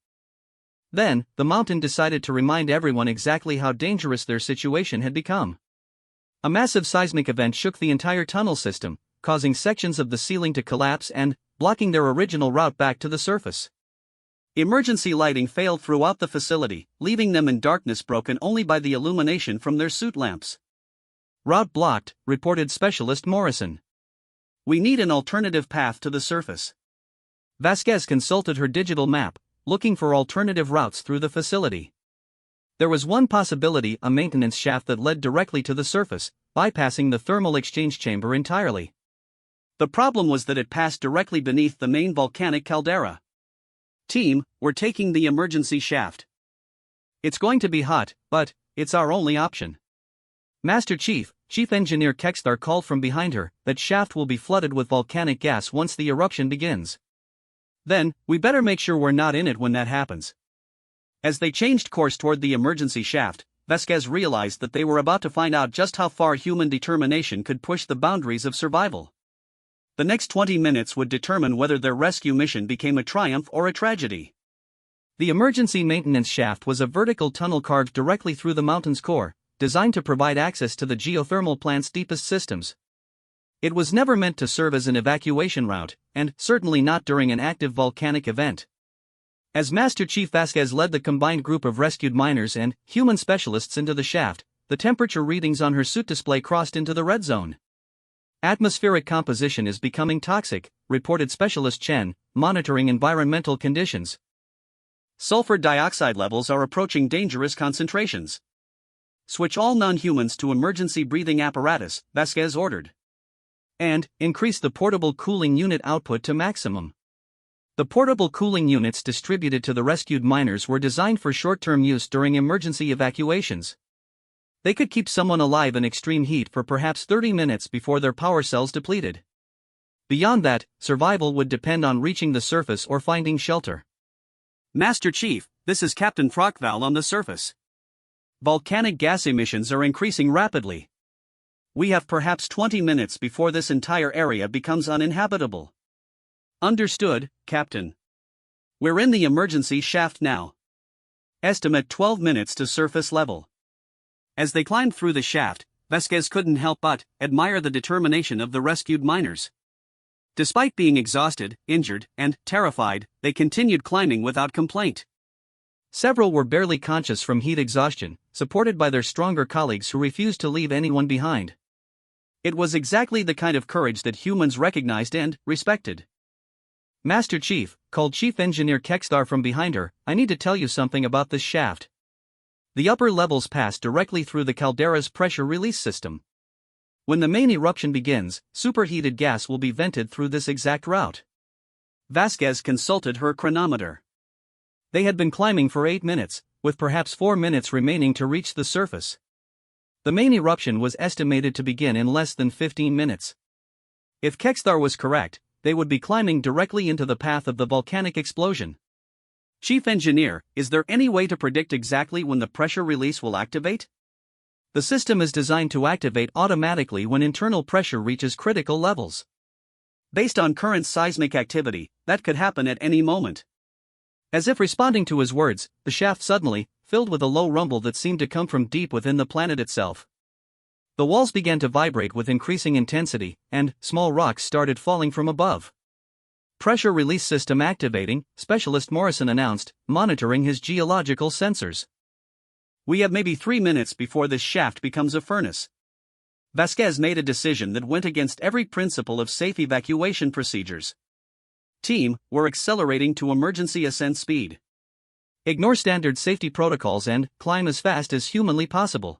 Speaker 1: Then, the mountain decided to remind everyone exactly how dangerous their situation had become. A massive seismic event shook the entire tunnel system, causing sections of the ceiling to collapse and blocking their original route back to the surface.
Speaker 2: Emergency lighting failed throughout the facility, leaving them in darkness broken only by the illumination from their suit lamps.
Speaker 1: Route blocked, reported Specialist Morrison.
Speaker 2: We need an alternative path to the surface.
Speaker 1: Vasquez consulted her digital map, looking for alternative routes through the facility. There was one possibility: a maintenance shaft that led directly to the surface, bypassing the thermal exchange chamber entirely.
Speaker 2: The problem was that it passed directly beneath the main volcanic caldera. Team, we're taking the emergency shaft.
Speaker 1: It's going to be hot, but it's our only option. Master Chief, Chief Engineer Kexthar called from behind her, that shaft will be flooded with volcanic gas once the eruption begins. Then, we better make sure we're not in it when that happens.
Speaker 2: As they changed course toward the emergency shaft, Vasquez realized that they were about to find out just how far human determination could push the boundaries of survival. The next 20 minutes would determine whether their rescue mission became a triumph or a tragedy.
Speaker 1: The emergency maintenance shaft was a vertical tunnel carved directly through the mountain's core, designed to provide access to the geothermal plant's deepest systems. It was never meant to serve as an evacuation route, and certainly not during an active volcanic event. As Master Chief Vasquez led the combined group of rescued miners and human specialists into the shaft, the temperature readings on her suit display crossed into the red zone. Atmospheric composition is becoming toxic, reported Specialist Chen, monitoring environmental conditions.
Speaker 2: Sulfur dioxide levels are approaching dangerous concentrations. Switch all non-humans to emergency breathing apparatus, Vasquez ordered.
Speaker 1: And increase the portable cooling unit output to maximum. The portable cooling units distributed to the rescued miners were designed for short-term use during emergency evacuations. They could keep someone alive in extreme heat for perhaps 30 minutes before their power cells depleted. Beyond that, survival would depend on reaching the surface or finding shelter.
Speaker 2: Master Chief, this is Captain Frockval on the surface. Volcanic gas emissions are increasing rapidly. We have perhaps 20 minutes before this entire area becomes uninhabitable. Understood, Captain. We're in the emergency shaft now. Estimate 12 minutes to surface level. As they climbed through the shaft, Vasquez couldn't help but admire the determination of the rescued miners. Despite being exhausted, injured, and terrified, they continued climbing without complaint.
Speaker 1: Several were barely conscious from heat exhaustion, supported by their stronger colleagues who refused to leave anyone behind. It was exactly the kind of courage that humans recognized and respected. Master Chief, called Chief Engineer Kexthar from behind her, I need to tell you something about this shaft. The upper levels pass directly through the caldera's pressure release system. When the main eruption begins, superheated gas will be vented through this exact route.
Speaker 2: Vasquez consulted her chronometer.
Speaker 1: They had been climbing for 8 minutes, with perhaps 4 minutes remaining to reach the surface. The main eruption was estimated to begin in less than 15 minutes. If Kexthar was correct, they would be climbing directly into the path of the volcanic explosion.
Speaker 2: Chief Engineer, is there any way to predict exactly when the pressure release will activate?
Speaker 1: The system is designed to activate automatically when internal pressure reaches critical levels.
Speaker 2: Based on current seismic activity, that could happen at any moment.
Speaker 1: As if responding to his words, the shaft suddenly filled with a low rumble that seemed to come from deep within the planet itself. The walls began to vibrate with increasing intensity, and small rocks started falling from above. Pressure release system activating, Specialist Morrison announced, monitoring his geological sensors.
Speaker 2: We have maybe 3 minutes before this shaft becomes a furnace. Vasquez made a decision that went against every principle of safe evacuation procedures. Team, we're accelerating to emergency ascent speed.
Speaker 1: Ignore standard safety protocols and climb as fast as humanly possible.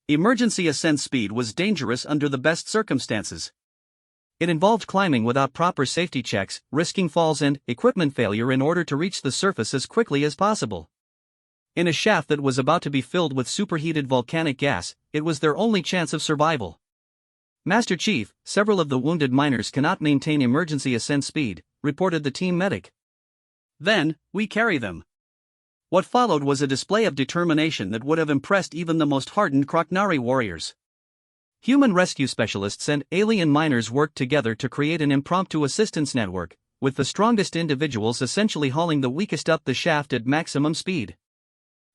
Speaker 2: Emergency ascent speed was dangerous under the best circumstances.
Speaker 1: It involved climbing without proper safety checks, risking falls and equipment failure in order to reach the surface as quickly as possible. In a shaft that was about to be filled with superheated volcanic gas, it was their only chance of survival. Master Chief, several of the wounded miners cannot maintain emergency ascent speed, reported the team medic.
Speaker 2: Then, we carry them. What followed was a display of determination that would have impressed even the most hardened Kroknari warriors.
Speaker 1: Human rescue specialists and alien miners worked together to create an impromptu assistance network, with the strongest individuals essentially hauling the weakest up the shaft at maximum speed.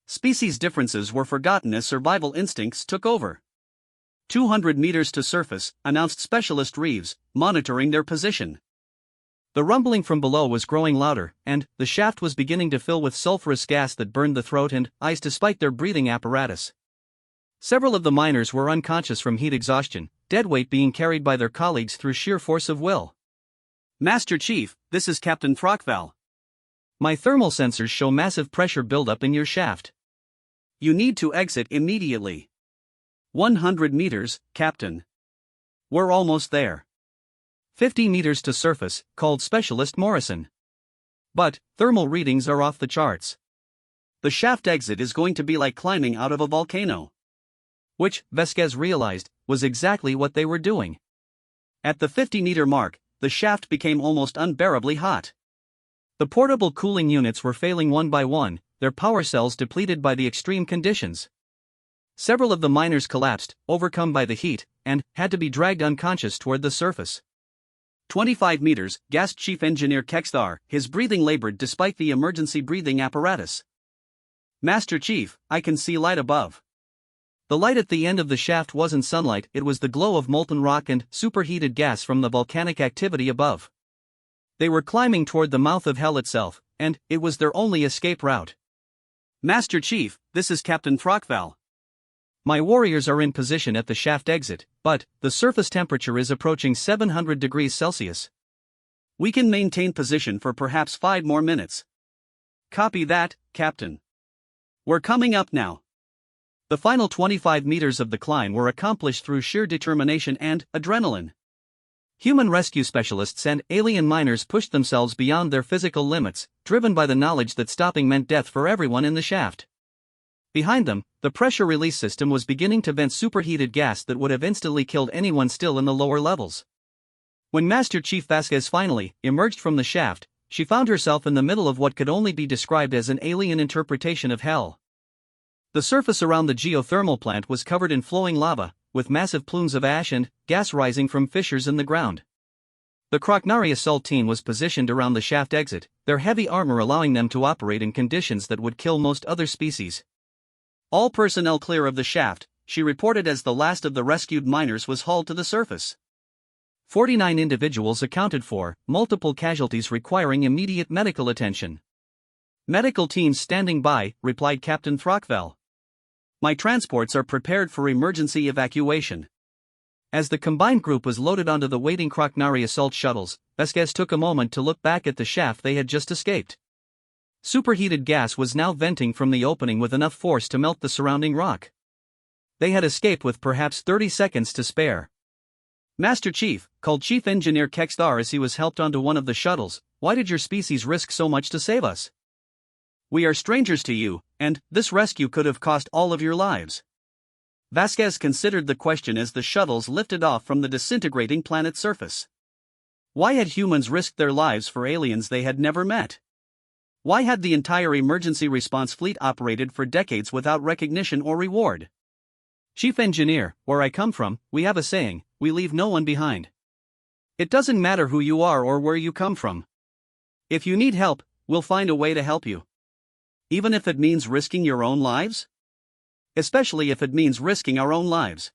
Speaker 2: Species differences were forgotten as survival instincts took over. 200 meters to surface, announced Specialist Reeves, monitoring their position.
Speaker 1: The rumbling from below was growing louder, and the shaft was beginning to fill with sulfurous gas that burned the throat and eyes despite their breathing apparatus. Several of the miners were unconscious from heat exhaustion, deadweight being carried by their colleagues through sheer force of will.
Speaker 2: Master Chief, this is Captain Throckval.
Speaker 1: My thermal sensors show massive pressure buildup in your shaft.
Speaker 2: You need to exit immediately. 100 meters, Captain. We're almost there.
Speaker 1: 50 meters to surface, called Specialist Morrison. But thermal readings are off the charts.
Speaker 2: The shaft exit is going to be like climbing out of a volcano.
Speaker 1: Which, Vasquez realized, was exactly what they were doing.
Speaker 2: At the 50-meter mark, the shaft became almost unbearably hot.
Speaker 1: The portable cooling units were failing one by one, their power cells depleted by the extreme conditions. Several of the miners collapsed, overcome by the heat, and had to be dragged unconscious toward the surface.
Speaker 2: 25 meters, gasped Chief Engineer Kexthar, his breathing labored despite the emergency breathing apparatus. Master Chief, I can see light above.
Speaker 1: The light at the end of the shaft wasn't sunlight, it was the glow of molten rock and superheated gas from the volcanic activity above. They were climbing toward the mouth of hell itself, and it was their only escape route.
Speaker 2: Master Chief, this is Captain Throckval.
Speaker 1: My warriors are in position at the shaft exit, but the surface temperature is approaching 700 degrees Celsius.
Speaker 2: We can maintain position for perhaps 5 more minutes. Copy that, Captain. We're coming up now.
Speaker 1: The final 25 meters of the climb were accomplished through sheer determination and adrenaline. Human rescue specialists and alien miners pushed themselves beyond their physical limits, driven by the knowledge that stopping meant death for everyone in the shaft. Behind them, the pressure release system was beginning to vent superheated gas that would have instantly killed anyone still in the lower levels. When Master Chief Vasquez finally emerged from the shaft, she found herself in the middle of what could only be described as an alien interpretation of hell. The surface around the geothermal plant was covered in flowing lava, with massive plumes of ash and gas rising from fissures in the ground. The Kroknari assault team was positioned around the shaft exit, their heavy armor allowing them to operate in conditions that would kill most other species.
Speaker 2: All personnel clear of the shaft, she reported as the last of the rescued miners was hauled to the surface.
Speaker 1: 49 individuals accounted for, multiple casualties requiring immediate medical attention.
Speaker 2: Medical teams standing by, replied Captain Throckval. My transports are prepared for emergency evacuation.
Speaker 1: As the combined group was loaded onto the waiting Kroknari assault shuttles, Vasquez took a moment to look back at the shaft they had just escaped. Superheated gas was now venting from the opening with enough force to melt the surrounding rock. They had escaped with perhaps 30 seconds to spare.
Speaker 2: Master Chief, called Chief Engineer Kexthar as he was helped onto one of the shuttles, why did your species risk so much to save us? We are strangers to you, and this rescue could have cost all of your lives. Vasquez considered the question as the shuttles lifted off from the disintegrating planet's surface. Why had humans risked their lives for aliens they had never met? Why had the entire emergency response fleet operated for decades without recognition or reward?
Speaker 1: Chief Engineer, where I come from, we have a saying, we leave no one behind. It doesn't matter who you are or where you come from. If you need help, we'll find a way to help you.
Speaker 2: Even if it means risking your own lives? Especially if it means risking our own lives.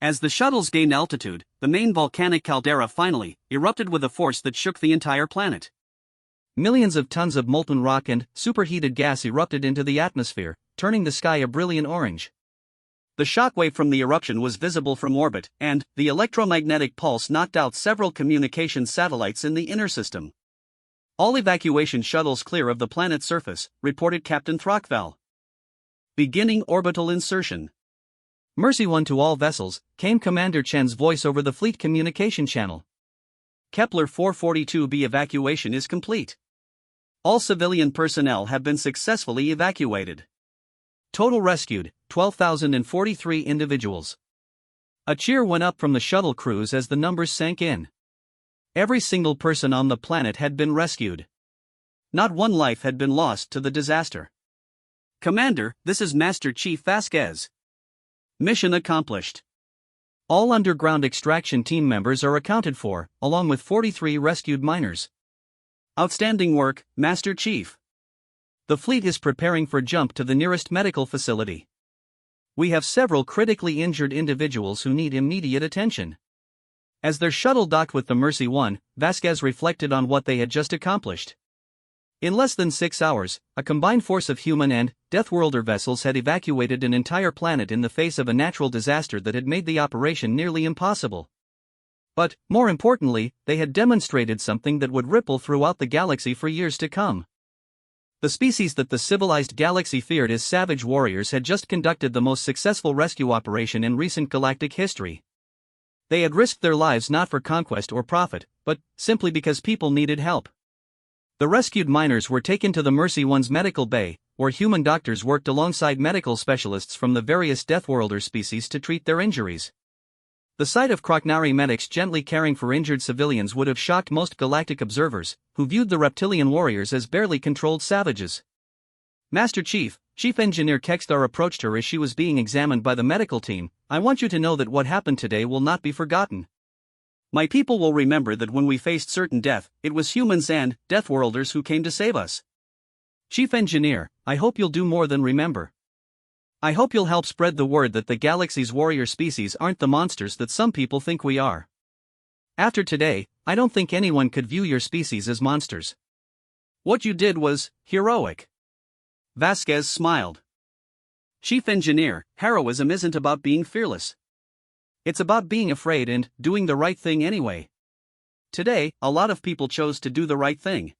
Speaker 2: As the shuttles gained altitude, the main volcanic caldera finally erupted with a force that shook the entire planet.
Speaker 1: Millions of tons of molten rock and superheated gas erupted into the atmosphere, turning the sky a brilliant orange.
Speaker 2: The shockwave from the eruption was visible from orbit, and the electromagnetic pulse knocked out several communications satellites in the inner system. All evacuation shuttles clear of the planet's surface, reported Captain Throckval. Beginning orbital insertion.
Speaker 1: Mercy 1 to all vessels, came Commander Chen's voice over the fleet communication channel.
Speaker 2: Kepler 442b evacuation is complete. All civilian personnel have been successfully evacuated.
Speaker 1: Total rescued, 12,043 individuals. A cheer went up from the shuttle crews as the numbers sank in. Every single person on the planet had been rescued.
Speaker 2: Not one life had been lost to the disaster. Commander, this is Master Chief Vasquez. Mission accomplished.
Speaker 1: All underground extraction team members are accounted for, along with 43 rescued miners.
Speaker 2: Outstanding work, Master Chief.
Speaker 1: The fleet is preparing for jump to the nearest medical facility. We have several critically injured individuals who need immediate attention. As their shuttle docked with the Mercy 1, Vasquez reflected on what they had just accomplished. In less than 6 hours, a combined force of human and Deathworlder vessels had evacuated an entire planet in the face of a natural disaster that had made the operation nearly impossible. But, more importantly, they had demonstrated something that would ripple throughout the galaxy for years to come. The species that the civilized galaxy feared as savage warriors had just conducted the most successful rescue operation in recent galactic history. They had risked their lives not for conquest or profit, but simply because people needed help. The rescued miners were taken to the Mercy 1's medical bay, where human doctors worked alongside medical specialists from the various Deathworlder species to treat their injuries. The sight of Kroknari medics gently caring for injured civilians would have shocked most galactic observers, who viewed the reptilian warriors as barely controlled savages. Master Chief, Chief Engineer Kextar approached her as she was being examined by the medical team. I want you to know that what happened today will not be forgotten.
Speaker 2: My people will remember that when we faced certain death, it was humans and Deathworlders who came to save us.
Speaker 1: Chief Engineer, I hope you'll do more than remember. I hope you'll help spread the word that the galaxy's warrior species aren't the monsters that some people think we are. After today, I don't think anyone could view your species as monsters.
Speaker 2: What you did was heroic. Vasquez smiled. Chief Engineer, heroism isn't about being fearless. It's about being afraid and doing the right thing anyway. Today, a lot of people chose to do the right thing.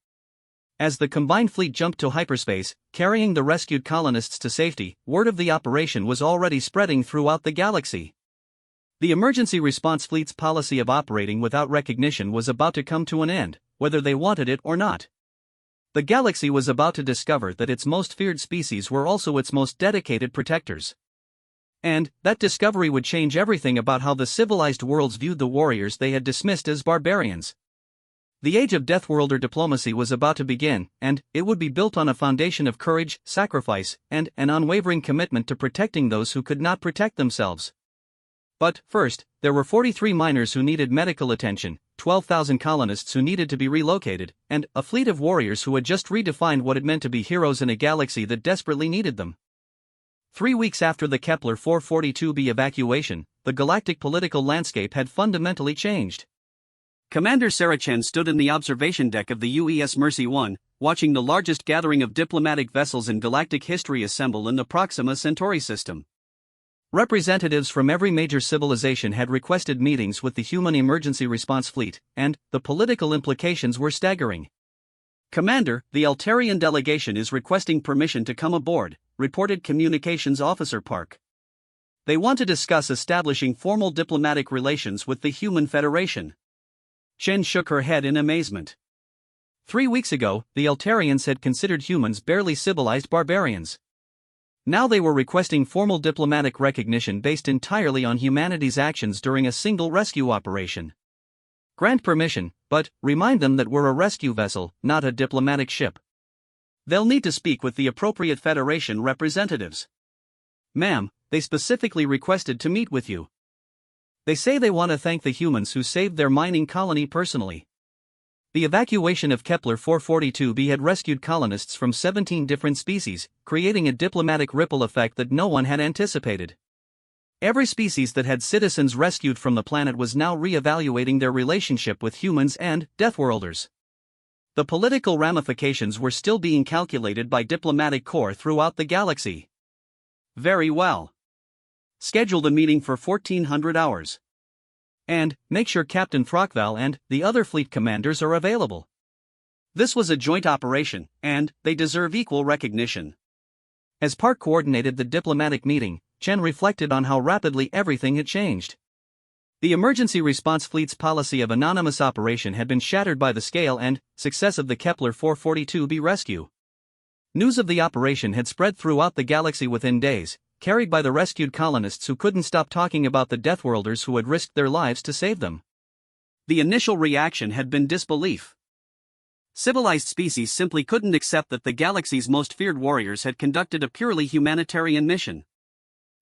Speaker 1: As the combined fleet jumped to hyperspace, carrying the rescued colonists to safety, word of the operation was already spreading throughout the galaxy. The emergency response fleet's policy of operating without recognition was about to come to an end, whether they wanted it or not. The galaxy was about to discover that its most feared species were also its most dedicated protectors. And that discovery would change everything about how the civilized worlds viewed the warriors they had dismissed as barbarians. The age of Deathworlder diplomacy was about to begin, and it would be built on a foundation of courage, sacrifice, and an unwavering commitment to protecting those who could not protect themselves. But, first, there were 43 miners who needed medical attention, 12,000 colonists who needed to be relocated, and a fleet of warriors who had just redefined what it meant to be heroes in a galaxy that desperately needed them. 3 weeks after the Kepler 442b evacuation, the galactic political landscape had fundamentally changed.
Speaker 2: Commander Saracen stood in the observation deck of the UES Mercy 1, watching the largest gathering of diplomatic vessels in galactic history assemble in the Proxima Centauri system.
Speaker 1: Representatives from every major civilization had requested meetings with the human emergency response fleet, and the political implications were staggering.
Speaker 2: Commander, the Altarian delegation is requesting permission to come aboard, reported Communications Officer Park. They want to discuss establishing formal diplomatic relations with the Human Federation. Chen shook her head in amazement.
Speaker 1: 3 weeks ago, the Altarians had considered humans barely civilized barbarians. Now they were requesting formal diplomatic recognition based entirely on humanity's actions during a single rescue operation. Grant permission, but remind them that we're a rescue vessel, not a diplomatic ship.
Speaker 2: They'll need to speak with the appropriate Federation representatives.
Speaker 1: Ma'am, they specifically requested to meet with you. They say they want to thank the humans who saved their mining colony personally. The evacuation of Kepler 442b had rescued colonists from 17 different species, creating a diplomatic ripple effect that no one had anticipated. Every species that had citizens rescued from the planet was now re-evaluating their relationship with humans and Deathworlders. The political ramifications were still being calculated by diplomatic corps throughout the galaxy. Very well. Schedule the meeting for 1400 hours. And make sure Captain Throckval and the other fleet commanders are available. This was a joint operation, and they deserve equal recognition. As Park coordinated the diplomatic meeting, Chen reflected on how rapidly everything had changed. The emergency response fleet's policy of anonymous operation had been shattered by the scale and success of the Kepler 442b rescue. News of the operation had spread throughout the galaxy within days, carried by the rescued colonists who couldn't stop talking about the Deathworlders who had risked their lives to save them. The initial reaction had been disbelief. Civilized species simply couldn't accept that the galaxy's most feared warriors had conducted a purely humanitarian mission.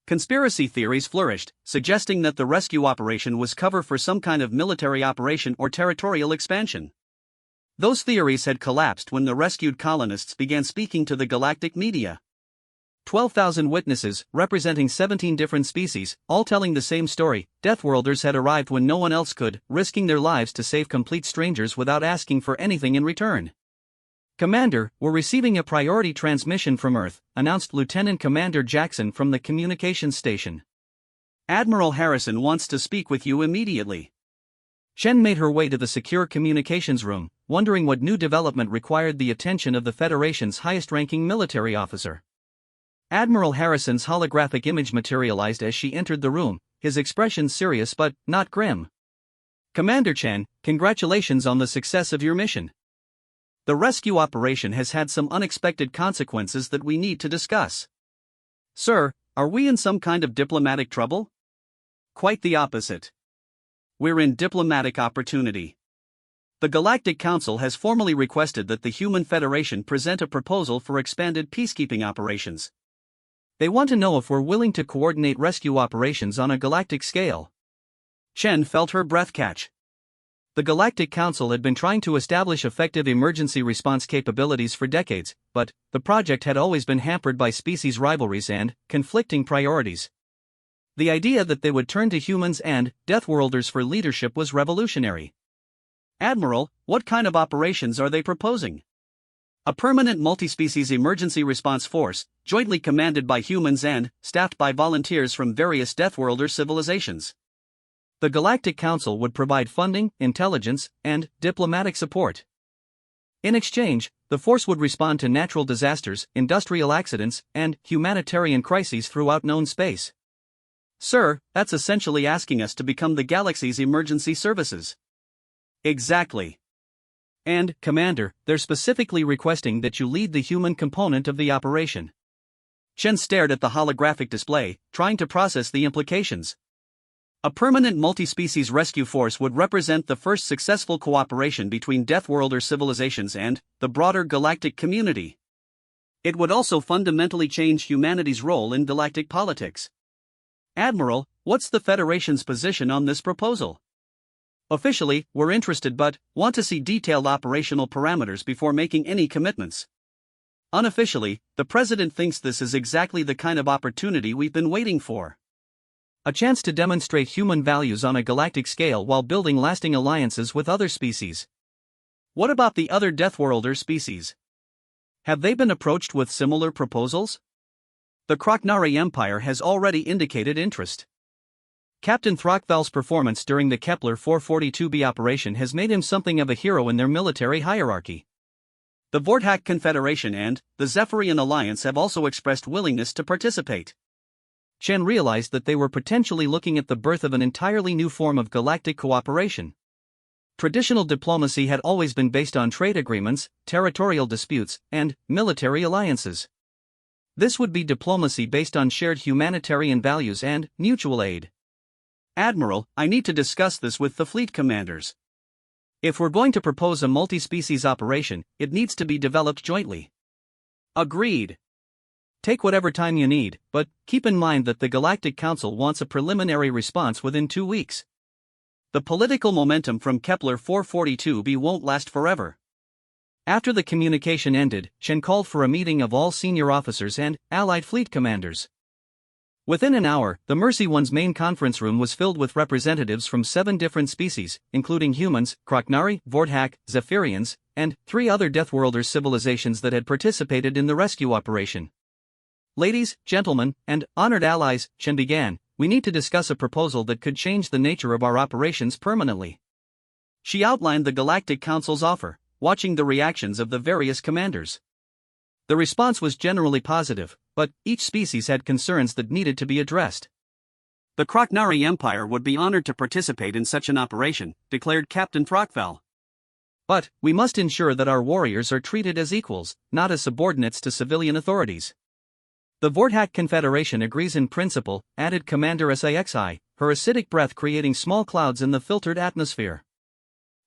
Speaker 1: Conspiracy theories flourished, suggesting that the rescue operation was cover for some kind of military operation or territorial expansion. Those theories had collapsed when the rescued colonists began speaking to the galactic media. 12,000 witnesses, representing 17 different species, all telling the same story. Deathworlders had arrived when no one else could, risking their lives to save complete strangers without asking for anything in return. Commander, we're receiving a priority transmission from Earth, announced Lieutenant Commander Jackson from the communications station. Admiral Harrison wants to speak with you immediately. Chen made her way to the secure communications room, wondering what new development required the attention of the Federation's highest-ranking military officer. Admiral Harrison's holographic image materialized as she entered the room, his expression serious but not grim. Commander Chen, congratulations on the success of your mission. The rescue operation has had some unexpected consequences that we need to discuss. Sir, are we in some kind of diplomatic trouble? Quite the opposite. We're in diplomatic opportunity. The Galactic Council has formally requested that the Human Federation present a proposal for expanded peacekeeping operations. They want to know if we're willing to coordinate rescue operations on a galactic scale. Chen felt her breath catch. The Galactic Council had been trying to establish effective emergency response capabilities for decades, but the project had always been hampered by species rivalries and conflicting priorities. The idea that they would turn to humans and Deathworlders for leadership was revolutionary. Admiral, what kind of operations are they proposing? A permanent multi-species emergency response force, jointly commanded by humans and staffed by volunteers from various Deathworlder civilizations. The Galactic Council would provide funding, intelligence, and diplomatic support. In exchange, the force would respond to natural disasters, industrial accidents, and humanitarian crises throughout known space. Sir, that's essentially asking us to become the galaxy's emergency services. Exactly. And, Commander, they're specifically requesting that you lead the human component of the operation. Chen stared at the holographic display, trying to process the implications. A permanent multi-species rescue force would represent the first successful cooperation between Deathworlder civilizations and the broader galactic community. It would also fundamentally change humanity's role in galactic politics. Admiral, what's the Federation's position on this proposal? Officially, we're interested but want to see detailed operational parameters before making any commitments. Unofficially, the President thinks this is exactly the kind of opportunity we've been waiting for. A chance to demonstrate human values on a galactic scale while building lasting alliances with other species. What about the other Deathworlder species? Have they been approached with similar proposals? The Kroknari Empire has already indicated interest. Captain Throckval's performance during the Kepler 442b operation has made him something of a hero in their military hierarchy. The Vortak Confederation and the Zephyrian Alliance have also expressed willingness to participate. Chen realized that they were potentially looking at the birth of an entirely new form of galactic cooperation. Traditional diplomacy had always been based on trade agreements, territorial disputes, and military alliances. This would be diplomacy based on shared humanitarian values and mutual aid. Admiral, I need to discuss this with the fleet commanders. If we're going to propose a multi-species operation, it needs to be developed jointly. Agreed. Take whatever time you need, but keep in mind that the Galactic Council wants a preliminary response within 2 weeks. The political momentum from Kepler 442b won't last forever. After the communication ended, Chen called for a meeting of all senior officers and allied fleet commanders. Within an hour, the Mercy One's main conference room was filled with representatives from 7 different species, including humans, Kroknari, Vordhak, Zephyrians, and 3 other Deathworlder civilizations that had participated in the rescue operation. Ladies, gentlemen, and honored allies, Chen began, we need to discuss a proposal that could change the nature of our operations permanently. She outlined the Galactic Council's offer, watching the reactions of the various commanders. The response was generally positive, but each species had concerns that needed to be addressed.
Speaker 2: The Kroknari Empire would be honored to participate in such an operation, declared Captain Throckfell.
Speaker 1: But we must ensure that our warriors are treated as equals, not as subordinates to civilian authorities. The Vordhak Confederation agrees in principle, added Commander SIXI, her acidic breath creating small clouds in the filtered atmosphere.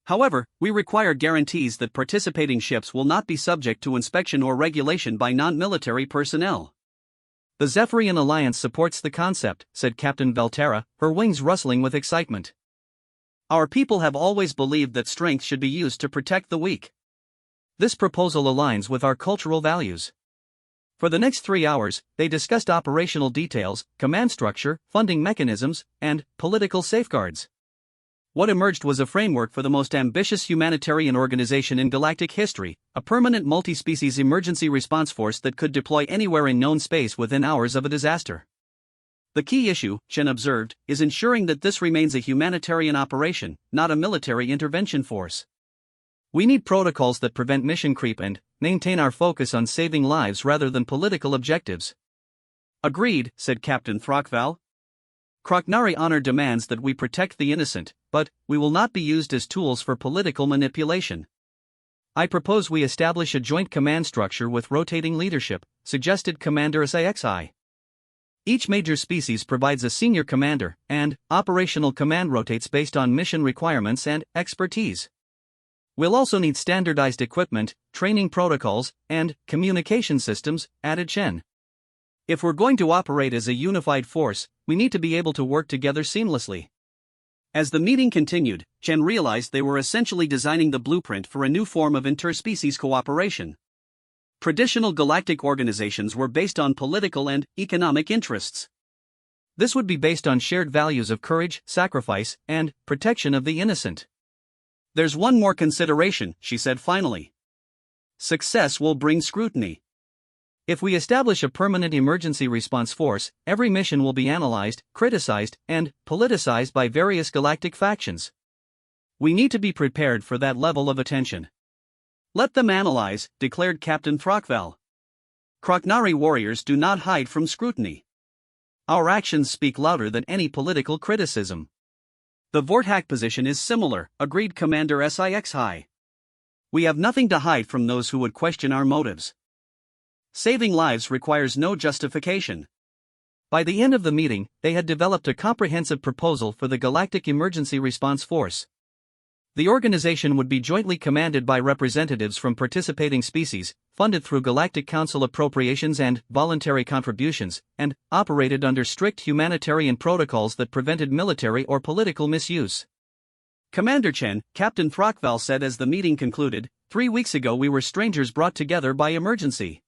Speaker 2: However, we require guarantees that participating ships will not be subject to inspection or regulation by non-military personnel.
Speaker 1: The Zephyrian Alliance supports the concept, said Captain Velterra, her wings rustling with excitement.
Speaker 2: Our people have always believed that strength should be used to protect the weak.
Speaker 1: This proposal aligns with our cultural values. For the next 3 hours, they discussed operational details, command structure, funding mechanisms, and political safeguards. What emerged was a framework for the most ambitious humanitarian organization in galactic history, a permanent multi-species emergency response force that could deploy anywhere in known space within hours of a disaster.
Speaker 2: The key issue, Chen observed, is ensuring that this remains a humanitarian operation, not a military intervention force.
Speaker 1: We need protocols that prevent mission creep and maintain our focus on saving lives rather than political objectives.
Speaker 2: Agreed, said Captain Throckfell. Kroknari honor demands that we protect the innocent, but we will not be used as tools for political manipulation.
Speaker 1: I propose we establish a joint command structure with rotating leadership, suggested Commander SIXI. Each major species provides a senior commander, and operational command rotates based on mission requirements and expertise. We'll also need standardized equipment, training protocols, and communication systems, added Chen. If we're going to operate as a unified force, we need to be able to work together seamlessly.
Speaker 2: As the meeting continued, Chen realized they were essentially designing the blueprint for a new form of interspecies cooperation. Traditional galactic organizations were based on political and economic interests.
Speaker 1: This would be based on shared values of courage, sacrifice, and protection of the innocent.
Speaker 2: There's one more consideration, she said finally. Success will bring scrutiny.
Speaker 1: If we establish a permanent emergency response force, every mission will be analyzed, criticized, and politicized by various galactic factions. We need to be prepared for that level of attention.
Speaker 2: Let them analyze, declared Captain Throckfell. Kroknari warriors do not hide from scrutiny.
Speaker 1: Our actions speak louder than any political criticism.
Speaker 2: The Vordhak position is similar, agreed Commander SIXI. We have nothing to hide from those who would question our motives. Saving lives requires no justification.
Speaker 1: By the end of the meeting, they had developed a comprehensive proposal for the Galactic Emergency Response Force. The organization would be jointly commanded by representatives from participating species, funded through Galactic Council appropriations and voluntary contributions, and operated under strict humanitarian protocols that prevented military or political misuse.
Speaker 2: Commander Chen, Captain Throckfell said as the meeting concluded, 3 weeks ago we were strangers brought together by emergency.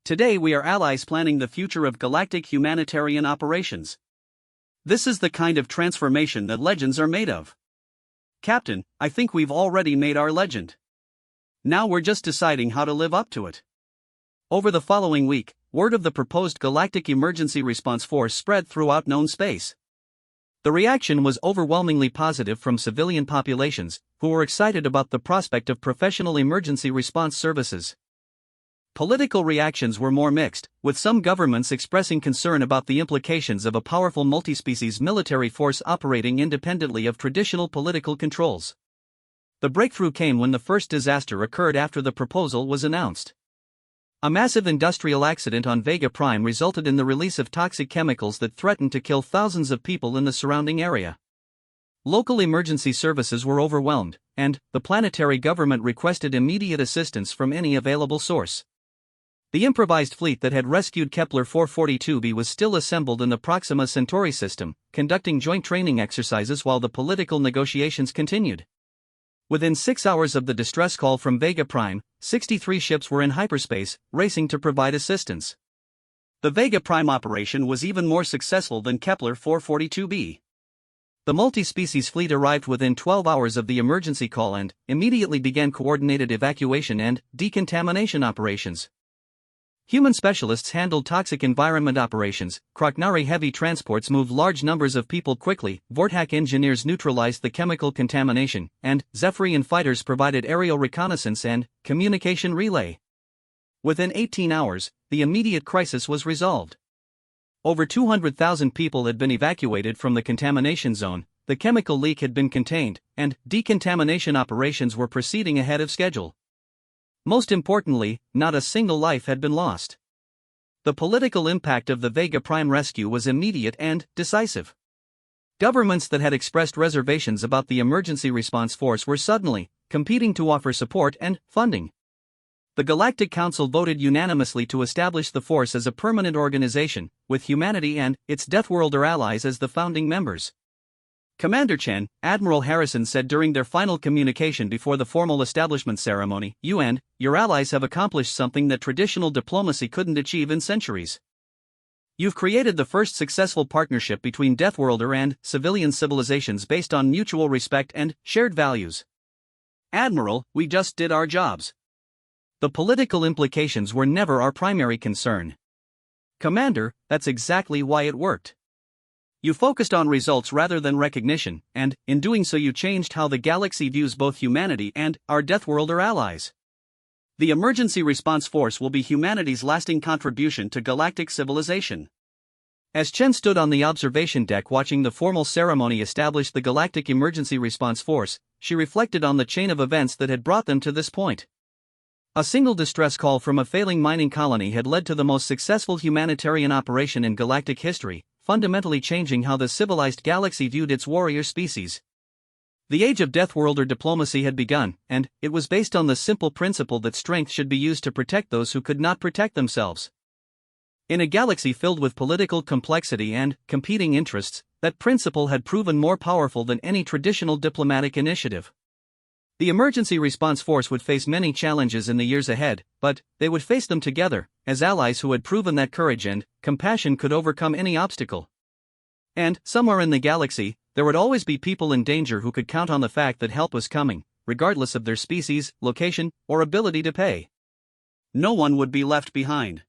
Speaker 2: Today we are allies planning the future of galactic humanitarian operations. This is the kind of transformation that legends are made of. Captain, I think we've already made our legend. Now we're just deciding how to live up to it.
Speaker 1: Over the following week, word of the proposed Galactic Emergency Response Force spread throughout known space. The reaction was overwhelmingly positive from civilian populations, who were excited about the prospect of professional emergency response services. Political reactions were more mixed, with some governments expressing concern about the implications of a powerful multi-species military force operating independently of traditional political controls. The breakthrough came when the first disaster occurred after the proposal was announced. A massive industrial accident on Vega Prime resulted in the release of toxic chemicals that threatened to kill thousands of people in the surrounding area. Local emergency services were overwhelmed, and the planetary government requested immediate assistance from any available source. The improvised fleet that had rescued Kepler 442b was still assembled in the Proxima Centauri system, conducting joint training exercises while the political negotiations continued. Within 6 hours of the distress call from Vega Prime, 63 ships were in hyperspace, racing to provide assistance.
Speaker 2: The Vega Prime operation was even more successful than Kepler 442b.
Speaker 1: The multi-species fleet arrived within 12 hours of the emergency call and immediately began coordinated evacuation and decontamination operations. Human specialists handled toxic environment operations, Kroknari heavy transports moved large numbers of people quickly, Vortak engineers neutralized the chemical contamination, and Zephyrian fighters provided aerial reconnaissance and communication relay. Within 18 hours, the immediate crisis was resolved. Over 200,000 people had been evacuated from the contamination zone, the chemical leak had been contained, and decontamination operations were proceeding ahead of schedule. Most importantly, not a single life had been lost. The political impact of the Vega Prime rescue was immediate and decisive. Governments that had expressed reservations about the emergency response force were suddenly competing to offer support and funding. The Galactic Council voted unanimously to establish the force as a permanent organization, with humanity and its Deathworlder allies as the founding members. Commander Chen, Admiral Harrison said during their final communication before the formal establishment ceremony, "You and your allies have accomplished something that traditional diplomacy couldn't achieve in centuries. You've created the first successful partnership between Deathworlder and civilian civilizations based on mutual respect and shared values."
Speaker 2: Admiral, we just did our jobs.
Speaker 1: The political implications were never our primary concern.
Speaker 2: Commander, that's exactly why it worked. You focused on results rather than recognition, and, in doing so, you changed how the galaxy views both humanity and our Deathworlder allies. The emergency response force will be humanity's lasting contribution to galactic civilization.
Speaker 1: As Chen stood on the observation deck watching the formal ceremony establish the Galactic Emergency Response Force, she reflected on the chain of events that had brought them to this point. A single distress call from a failing mining colony had led to the most successful humanitarian operation in galactic history, fundamentally changing how the civilized galaxy viewed its warrior species. The age of Deathworlder diplomacy had begun, and it was based on the simple principle that strength should be used to protect those who could not protect themselves. In a galaxy filled with political complexity and competing interests, that principle had proven more powerful than any traditional diplomatic initiative. The emergency response force would face many challenges in the years ahead, but they would face them together, as allies who had proven that courage and compassion could overcome any obstacle. And, somewhere in the galaxy, there would always be people in danger who could count on the fact that help was coming, regardless of their species, location, or ability to pay.
Speaker 2: No one would be left behind.